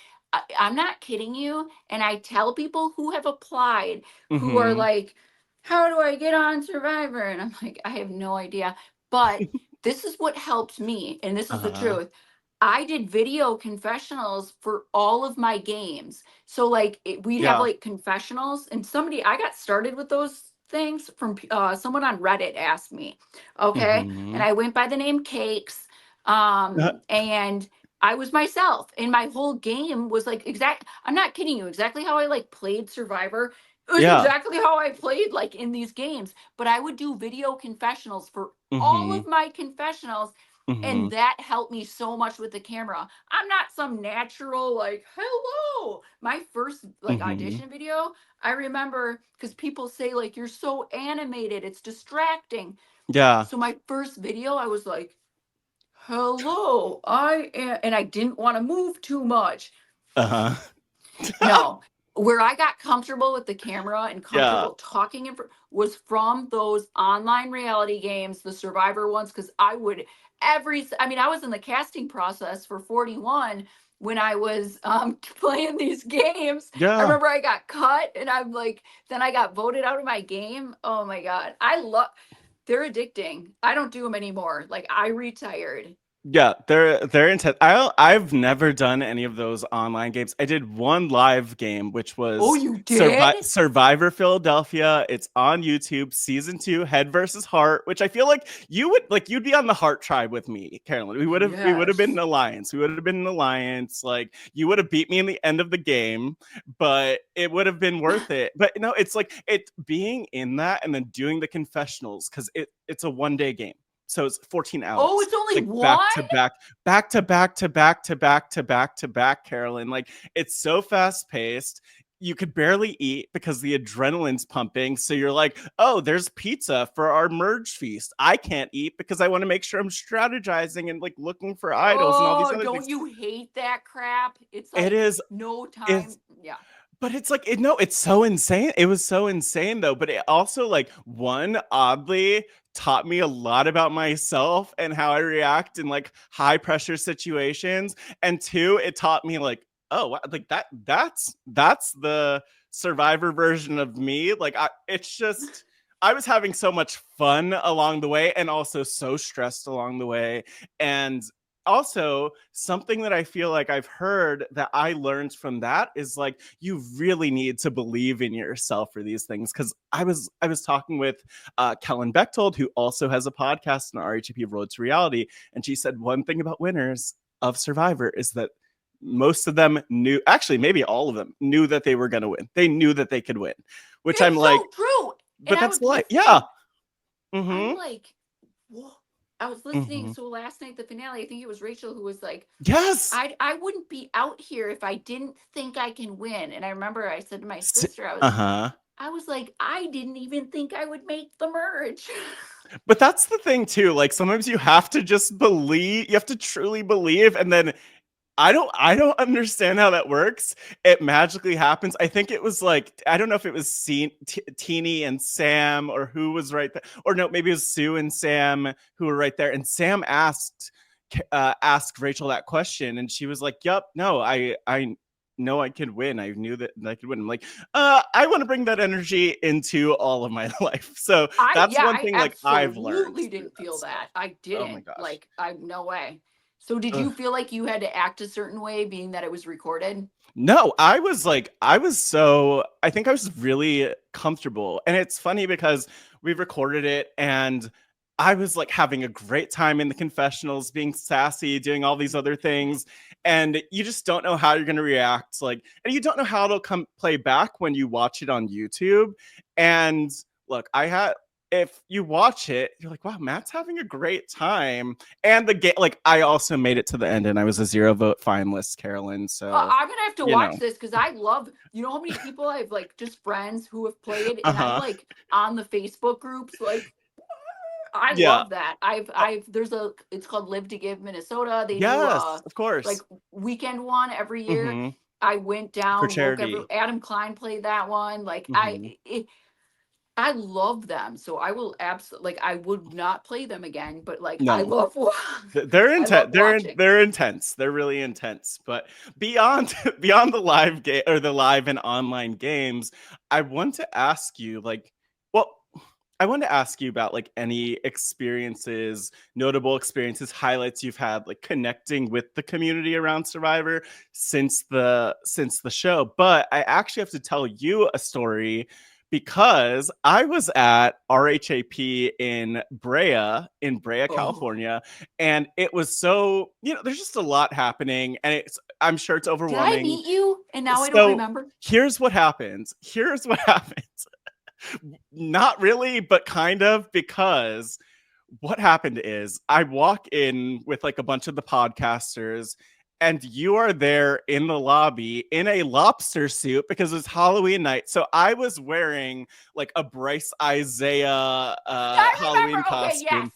I'm not kidding you. And I tell people who have applied, who are Mhm. like, "How do I get on Survivor?" And I'm like, I have no idea. But this is what helped me, and this is the Uh-huh. truth. I did video confessionals for all of my games. So like we'd have Yeah. like confessionals, and somebody, I got started with those things from someone on Reddit asked me, okay, and Mhm. I went by the name Cakes, Uh, and I was myself, and my whole game was like exact. I'm not kidding you. Exactly how I like played Survivor. It was yeah. exactly how I played like in these games. But I would do video confessionals for all Mhm. of my confessionals, and Mhm. that helped me so much with the camera. I'm not some natural like, hello. My first like Mhm. audition video, I remember, because people say like, you're so animated, it's distracting. Yeah. So my first video, I was like, hello, I am, and I didn't want to move too much. Uh-huh. No, where I got comfortable with the camera and Yeah. comfortable talking was from those online reality games, the Survivor ones, because I would I mean, I was in the casting process for 41 when I was playing these games. I Yeah. remember I got cut, and I'm like, then I got voted out of my game. Oh my God. They're addicting. I don't do them anymore. Like, I retired. Yeah, they're intense. I've never done any of those online games. I did one live game, which Oh, was you did? Survivor Philadelphia. It's on YouTube, season 2, Head versus Heart. Which I feel like you'd be on the Heart tribe with me, Carolyn. We would have been an Yes. alliance. We would have been an alliance. Like you would have beat me in the end of the game, but it would have been worth it. But no, it's like it being in that and then doing the confessionals, because it's a 1 day game. So it's 14 Oh, hours. it's only It's like back one? to back, back to back to back to back to back to back, Carolyn. Like it's so fast paced. You could barely eat because the adrenaline's pumping. So you're like, oh, there's pizza for our merge feast. I can't eat because I want to make sure I'm strategizing and like looking for idols and all these Oh, other don't things. you hate that crap? It's It like is no it's time. Yeah. But it's like, no, it's so insane. It was so insane though. But it also, like, one, oddly taught me a lot about myself and how I react in like high pressure situations. And two, it taught me like, oh, like that's the survivor version of me. Like, it's just, I was having so much fun along the way and also so stressed along the way. And also, something that I feel like I've heard that I learned from that is like, you really need to believe in yourself for these things. Because I was talking with Kellen Bechtold, who also has a podcast on RHAP Road to Reality, and she said one thing about winners of Survivor is that most of them knew, actually maybe all of them knew that they were going to win. They knew that they could win, which It's I'm like, so true. but And I that's was like, listening. yeah. I'm Mm-hmm. like, whoa. I was listening. Mm-hmm. So last night, the finale, I think it was Rachel who was like, Yes. I wouldn't be out here if I didn't think I can win. And I remember I said to my sister, Uh-huh. I was like, I didn't even think I would make the merge. But that's the thing too. Like, sometimes you have to just believe, you have to truly believe, and then I don't understand how that works. It magically happens. I think it was like, I don't know if it was Teeny and Sam or who was right there, or no, maybe it was Sue and Sam who were right there. And Sam asked Rachel that question, and she was like, "Yep, no, I know I could win. I knew that I could win." I'm like, I want to bring that energy into all of my life. So that's one thing like I've learned. absolutely didn't feel that. I Oh my didn't. gosh. Like, no way. So did you Ugh. feel like you had to act a certain way, being that it was recorded? No, I think I was really comfortable. And it's funny because we recorded it and I was like having a great time in the confessionals, being sassy, doing all these other things. And you just don't know how you're going to react. Like, and you don't know how it'll come play back when you watch it on YouTube. And look, if you watch it, you're like, wow, Matt's having a great time. And the game, like, I also made it to the end and I was a 0-vote finalist, Carolyn. So I'm gonna have to you watch know. this because I love, you know how many people I've like just friends who have played, and I'm Uh-huh. like on the Facebook groups, like I Yeah. love that. It's called Live to Give Minnesota. They do Yes, of like course. weekend one every year. Hmm. I went For down, charity. Adam Klein played that one. Like Hmm. I love them. So I will absolutely, like, I would not play them again, but like I No. love They're I love intense. watching. They're intense. They're really intense. But beyond beyond the live game or the live and online games, I want to ask you, like, well, I want to ask you about like any experiences, notable experiences, highlights you've had, like connecting with the community around Survivor since the show. But I actually have to tell you a story because I was at RHAP in Brea, Oh, California, and it was so, there's just a lot happening, and I'm sure it's did I overwhelming. meet you? And now I don't So remember. here's what happens. Here's what happens. Not really, but kind of, because what happened is I walk in with like a bunch of the podcasters, and you are there in the lobby in a lobster suit because it's Halloween night. So I was wearing like a Bryce Isaiah I Halloween remember. Okay, yes. costume.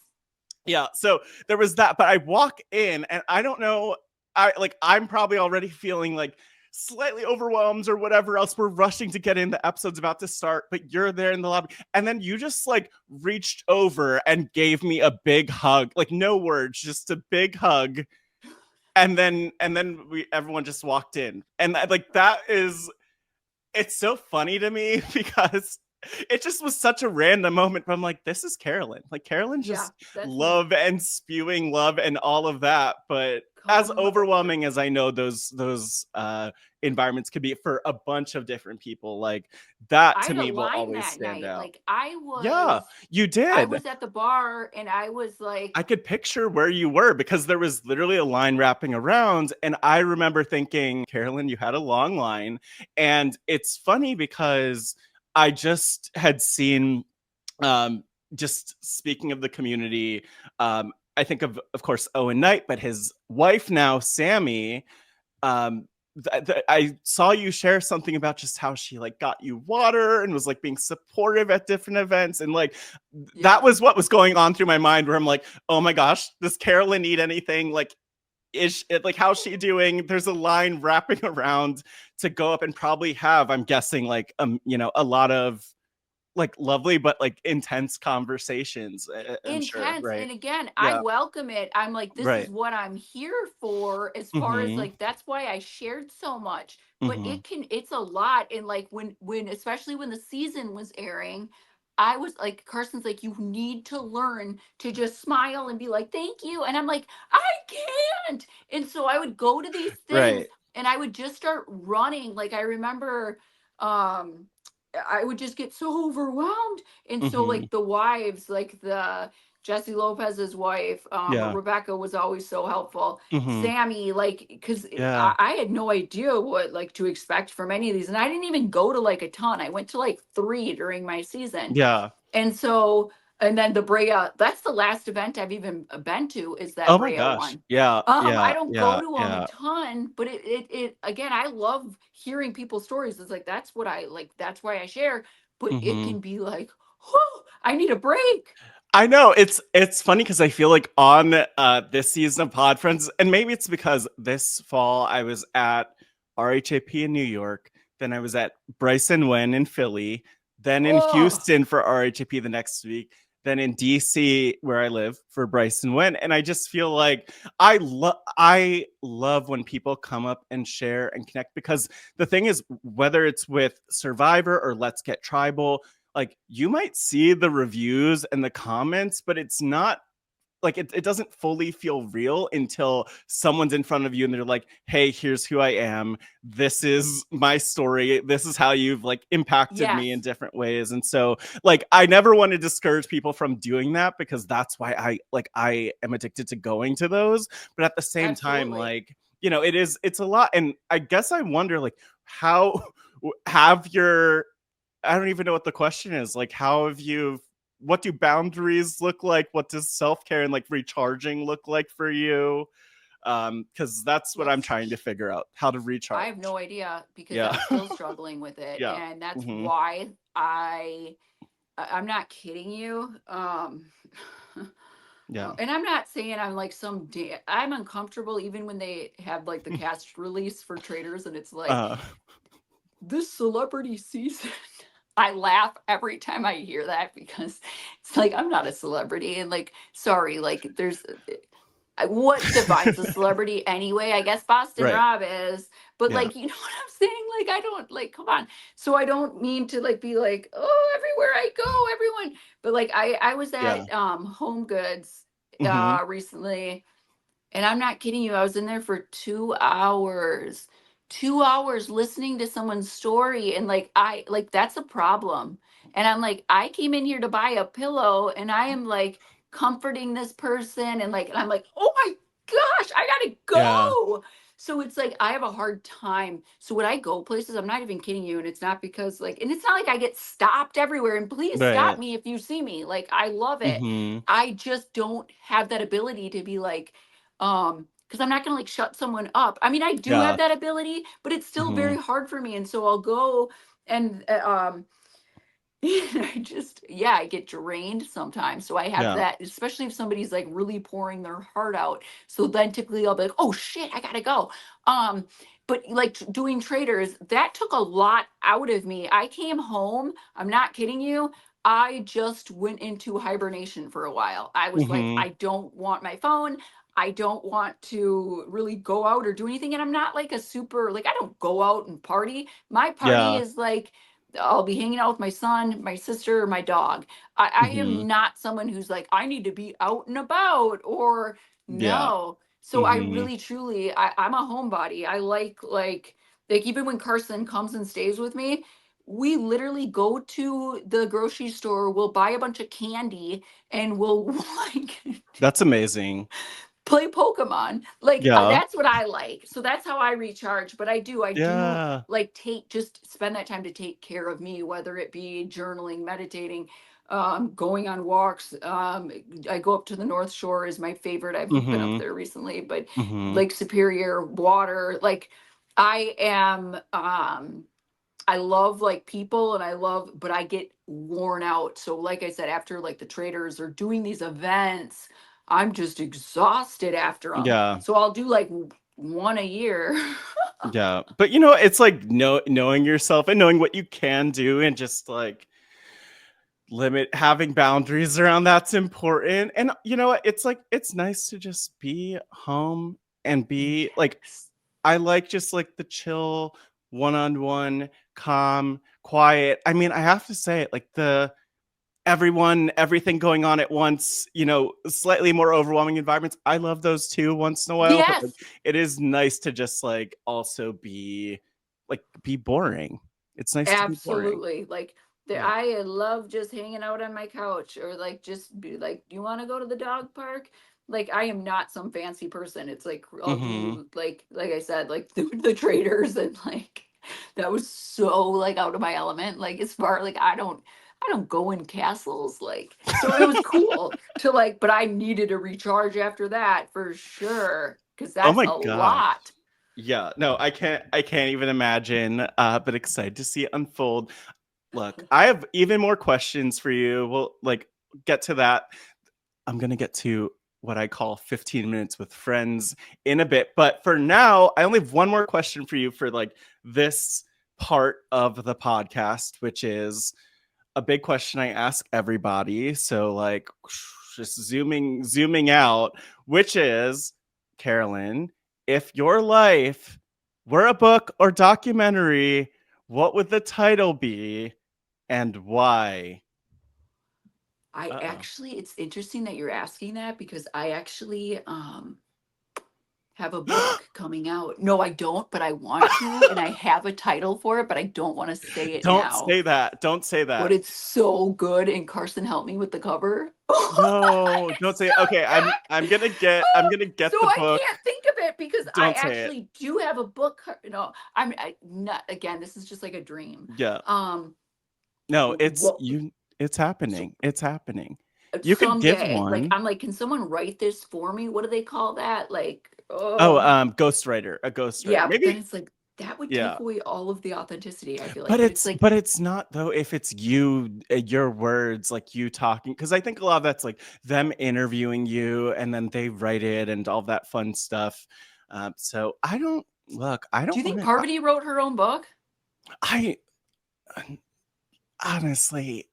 Yeah, so there was that, but I walk in and I don't know, I'm probably already feeling like slightly overwhelmed or whatever else. We're rushing to get in, the episode's about to start, but you're there in the lobby, and then you just like reached over and gave me a big hug, like no words, just a big hug. And then everyone just walked in, and like that is, it's so funny to me because it just was such a random moment. But I'm like, this is Carolyn. Like, Carolyn Yeah, just that's me. love and spewing love and all of that. But as Come overwhelming as I know those environments could be for a bunch of different people, like that I to had a me will line always that stand night. out. Like Yeah, you I did. was at the bar and I was like, I could picture where you were because there was literally a line wrapping around. And I remember thinking, Carolyn, you had a long line. And it's funny because I just had seen, just speaking of the community, I think of course, Owen Knight, but his wife now, Sammy, um, I saw you share something about just how she like got you water and was like being supportive at different events, and like yeah. that was what was going on through my mind, where I'm like, oh my gosh, does Carolyn need anything? Like, is it like how's she doing? There's a line wrapping around to go up and probably have, I'm guessing, like you know, a lot of like lovely but like intense conversations. I'm sure, Intense. right? And again, I Yeah, welcome it. I'm like, this is right. what I'm here for, as far as Mm-hmm. like, that's why I shared so much. But Mm-hmm. it's a lot. And like, when especially when the season was airing, I was like, Carson's like, you need to learn to just smile and be like, thank you. And I'm like, I can't. And so I would go to these things Right. and I would just start running. Like, I remember, um I would just get so overwhelmed. And so Mm-hmm. like the wives, like the Jesse Lopez's wife, Yeah. Rebecca was always so helpful. Mm-hmm. Sammy, like, because Yeah. I had no idea what like to expect from any of these, and I didn't even go to like a ton. I went to like 3 during my season, Yeah. and so, and then the Brea, that's the last event I've even been to, is that Oh my Brea gosh. one. Yeah. I Yeah. don't go Yeah. to them a Yeah. ton, but it again, I love hearing people's stories. It's like, that's what I like, that's why I share. But it Mm-hmm. can be like, whew, I need a break. I know it's funny because I feel like on this season of Pod Friends, and maybe it's because this fall I was at RHAP in New York, then I was at Bryson Wen in Philly, then in Oh, Houston for RHAP the next week, then in DC where I live for Bryson Wen, and I just feel like I love when people come up and share and connect, because the thing is, whether it's with Survivor or Let's Get Tribal, like you might see the reviews and the comments, but it's not like it doesn't fully feel real until someone's in front of you and they're like, hey, here's who I am. This is my story. This is how you've like impacted me in yes, different ways. And so like I never want to discourage people from doing that, because that's why I am addicted to going to those. But at the same time, absolutely. like, you know, it's a lot. And I guess I wonder like how have your I don't even know what the question is. Like, how have you? What do boundaries look like? What does self care and like recharging look like for you? Because that's what I'm Let's trying to figure out, how to I have recharge. no idea, because Yeah, I'm still struggling with it. yeah, And that's hmm why I'm not kidding you. yeah, And I'm not saying I'm like I'm uncomfortable even when they have like the mm, cast release for Traitors, and it's like, uh, this celebrity season. I laugh every time I hear that, because it's like, I'm not a celebrity. And like, sorry, like, there's what defines a celebrity anyway? I guess Boston right, Rob is, but yeah, like, you know what I'm saying? Like, I don't, like, come on. So I don't mean to like be like, oh, everywhere I go, everyone. But like, I was yeah, at Home Goods hmm recently, and I'm not kidding you. I was in there for 2 hours, 2 hours listening to someone's story. And like, that's a problem. And I'm like, I came in here to buy a pillow, and I am like comforting this person. And I'm like, oh my gosh, I gotta yeah, go. So it's like, I have a hard time. So when I go places, I'm not even kidding you. And it's not because like, and it's not like I get stopped everywhere. And please stop right, me if you see me. Like, I love it. hmm I just don't have that ability to be like, because I'm not gonna like shut someone up. I mean, I do have yeah, that ability, but it's still hmm very hard for me. And so I'll go and I just, yeah, I get drained sometimes. So I have yeah, that, especially if somebody's like really pouring their heart out. So then typically I'll be like, oh shit, I gotta go. But like doing Traders, that took a lot out of me. I came home, I'm not kidding you. I just went into hibernation for a while. I was like, hmm I don't want my phone. I don't want to really go out or do anything. And I'm not like a super, like, I don't go out and party. My party yeah, is like, I'll be hanging out with my son, my sister, my dog. I hmm am not someone who's like, I need to be out and about, or yeah, no. So I hmm really truly, I'm a homebody. I like even when Carson comes and stays with me, we literally go to the grocery store, we'll buy a bunch of candy, and we'll like that's amazing. play Pokemon. Like, Yeah, that's what I like. So that's how I recharge. But I do yeah, like just spend that time to take care of me, whether it be journaling, meditating, going on walks. I go up to the North Shore is my favorite. I've been up hmm there recently, but hmm Lake Superior, water. Like, I am. I love like people, and but I get worn out. So like I said, after like the Traders are doing these events, I'm just exhausted after them. Yeah. So I'll do like one a year. Yeah. But it's like knowing yourself and knowing what you can do and just like having boundaries around that's important. And you know what? It's like it's nice to just be home and be like Yes. I like just like the chill, one-on-one, calm, quiet. I mean, I have to say it, like everything going on at once, slightly more overwhelming environments. I love those too once in a while, but like Yes, it is nice to just like also be boring. It's nice to be boring. absolutely. Like Yeah. I love just hanging out on my couch or like just be like, "Do you want to go to the dog park?" Like I am not some fancy person. It's like I'll Hmm. do like I said, like the traders and like that was so like out of my element. Like as far like I don't go in castles like so it was cool to like, but I needed a recharge after that for sure because Oh that's my a gosh. lot. Yeah, no, I can't even imagine, but excited to see it unfold. Look, I have even more questions for you. We'll like get to that. I'm gonna get to what I call 15 minutes with friends in a bit. But for now, I only have one more question for you for like this part of the podcast, which is a big question I ask everybody. So like just zooming out, which is Carolyn, if your life were a book or documentary, what would the title be and why? I Uh-oh. actually, it's interesting that you're asking that because I actually have a book coming out. No, I don't, but I want to, and I have a title for it, but I don't want to say it Don't now. say that. Don't say But that. it's so good, and Carson helped me with the cover. No, don't It's say so it. Okay, I'm good. I'm gonna get I'm gonna So get the I book. can't think of it because I Don't say it. actually do have a book. I not again. This is just like a dream. Yeah. Um, No, what it's so happening. It's happening. You could give someday, like one. I'm like, can someone write this for me? What do they call that? Like, Oh, oh, ghostwriter, a ghostwriter. yeah. But then Maybe, it's like that would yeah. take away all of the authenticity. I feel like, But but it's it's like, but it's not though if it's you, your words, like you talking, because I think a lot of that's like them interviewing you and then they write it and all that fun stuff. So I don't look. I do don't you want think to. Parvati wrote her own book? I honestly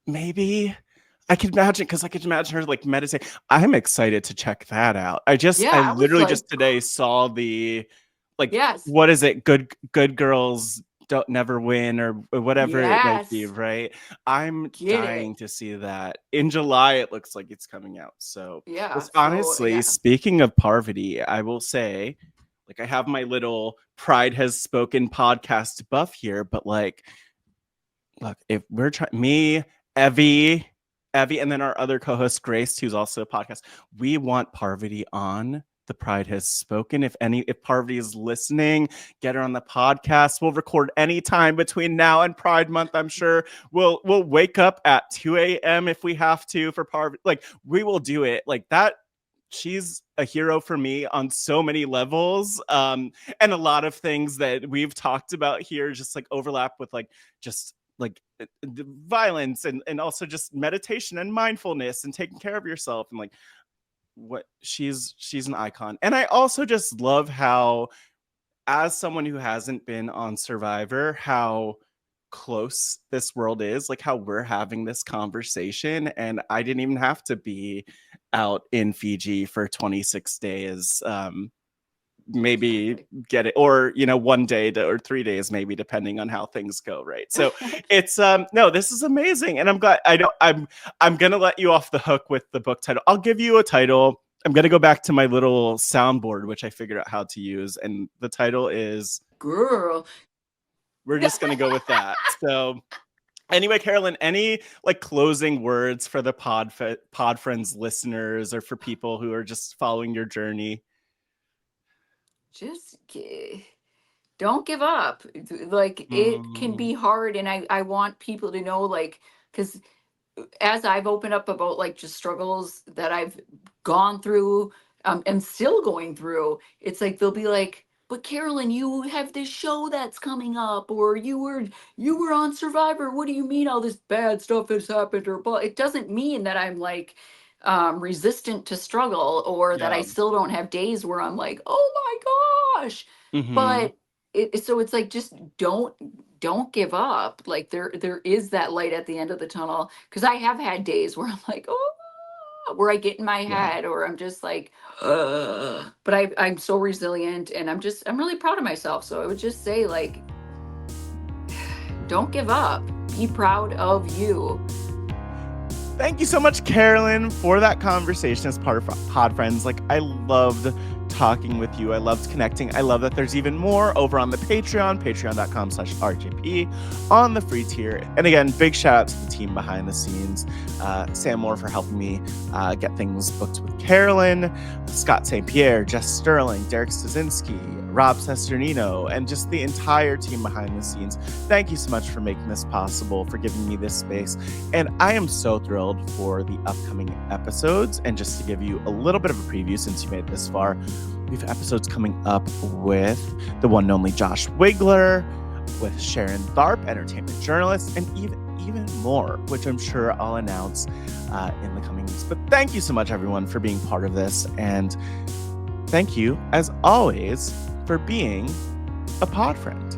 maybe. I could imagine because I could imagine her like meditate. I'm excited to check that out. I Yeah, I was literally like, just today saw the like yes, what is it? Good girls don't never win or whatever it might be, yes, right? I'm get dying it. to see that. In July, it looks like it's coming out. So Yeah. this So honestly, yeah, speaking of Parvati, I will say, like I have my little Pride Has Spoken podcast buff here, but like look, if we're trying, me, Evie, and then our other co-host Grace, who's also a podcast, we want Parvati on. The Pride Has Spoken. If Parvati is listening, get her on the podcast. We'll record anytime between now and Pride Month. I'm sure we'll wake up at 2 a.m. if we have to for Parvati. Like we will do it. Like that. She's a hero for me on so many levels. And a lot of things that we've talked about here just like overlap with like just like the violence and also just meditation and mindfulness and taking care of yourself and like what she's an icon. And I also just love how as someone who hasn't been on Survivor, how close this world is, like how we're having this conversation. And I didn't even have to be out in Fiji for 26 days. Maybe exactly. get it, or one day or 3 days maybe, depending on how things go, right? So it's no, this is amazing, and I'm glad. I'm gonna let you off the hook with the book title. I'll give you a title. I'm gonna go back to my little soundboard, which I figured out how to use, and the title is, Girl. we're just gonna go with that. So anyway, Carolyn, any like closing words for the pod friends listeners, or for people who are just following your journey? Just don't give up. Like it can Mm, be hard, and I want people to know, like, because as I've opened up about like just struggles that I've gone through, and still going through, it's like they'll be like, "But Carolyn, you have this show that's coming up, or you were on Survivor. What do you mean all this bad stuff has happened?" Or but it doesn't mean that I'm like resistant to struggle, or that I Yeah. still don't have days where I'm like, oh my gosh. Mhm. But so it's like, just don't give up. Like, there is that light at the end of the tunnel, because I have had days where I'm like, oh, where I get in my Yeah. head, or I'm just like, ugh. But I'm so resilient, and I'm really proud of myself. So I would just say, like, don't give up. Be proud of you. Thank you so much, Carolyn, for that conversation as part of Pod Friends. Like, I loved talking with you. I loved connecting. I love that there's even more over on the patreon.com/RHAP on the free tier. And again, big shout out to the team behind the scenes. Sam Moore for helping me get things booked with Carolyn, Scott St. Pierre, Jess Sterling, Derek Stasinski, Rob Sesternino, and just the entire team behind the scenes. Thank you so much for making this possible, for giving me this space. And I am so thrilled for the upcoming episodes. And just to give you a little bit of a preview, since you made it this far, we have episodes coming up with the one and only Josh Wigler, with Sharon Tharp, entertainment journalist, and even more, which I'm sure I'll announce in the coming weeks. But thank you so much, everyone, for being part of this. And thank you, as always, for being a pod friend.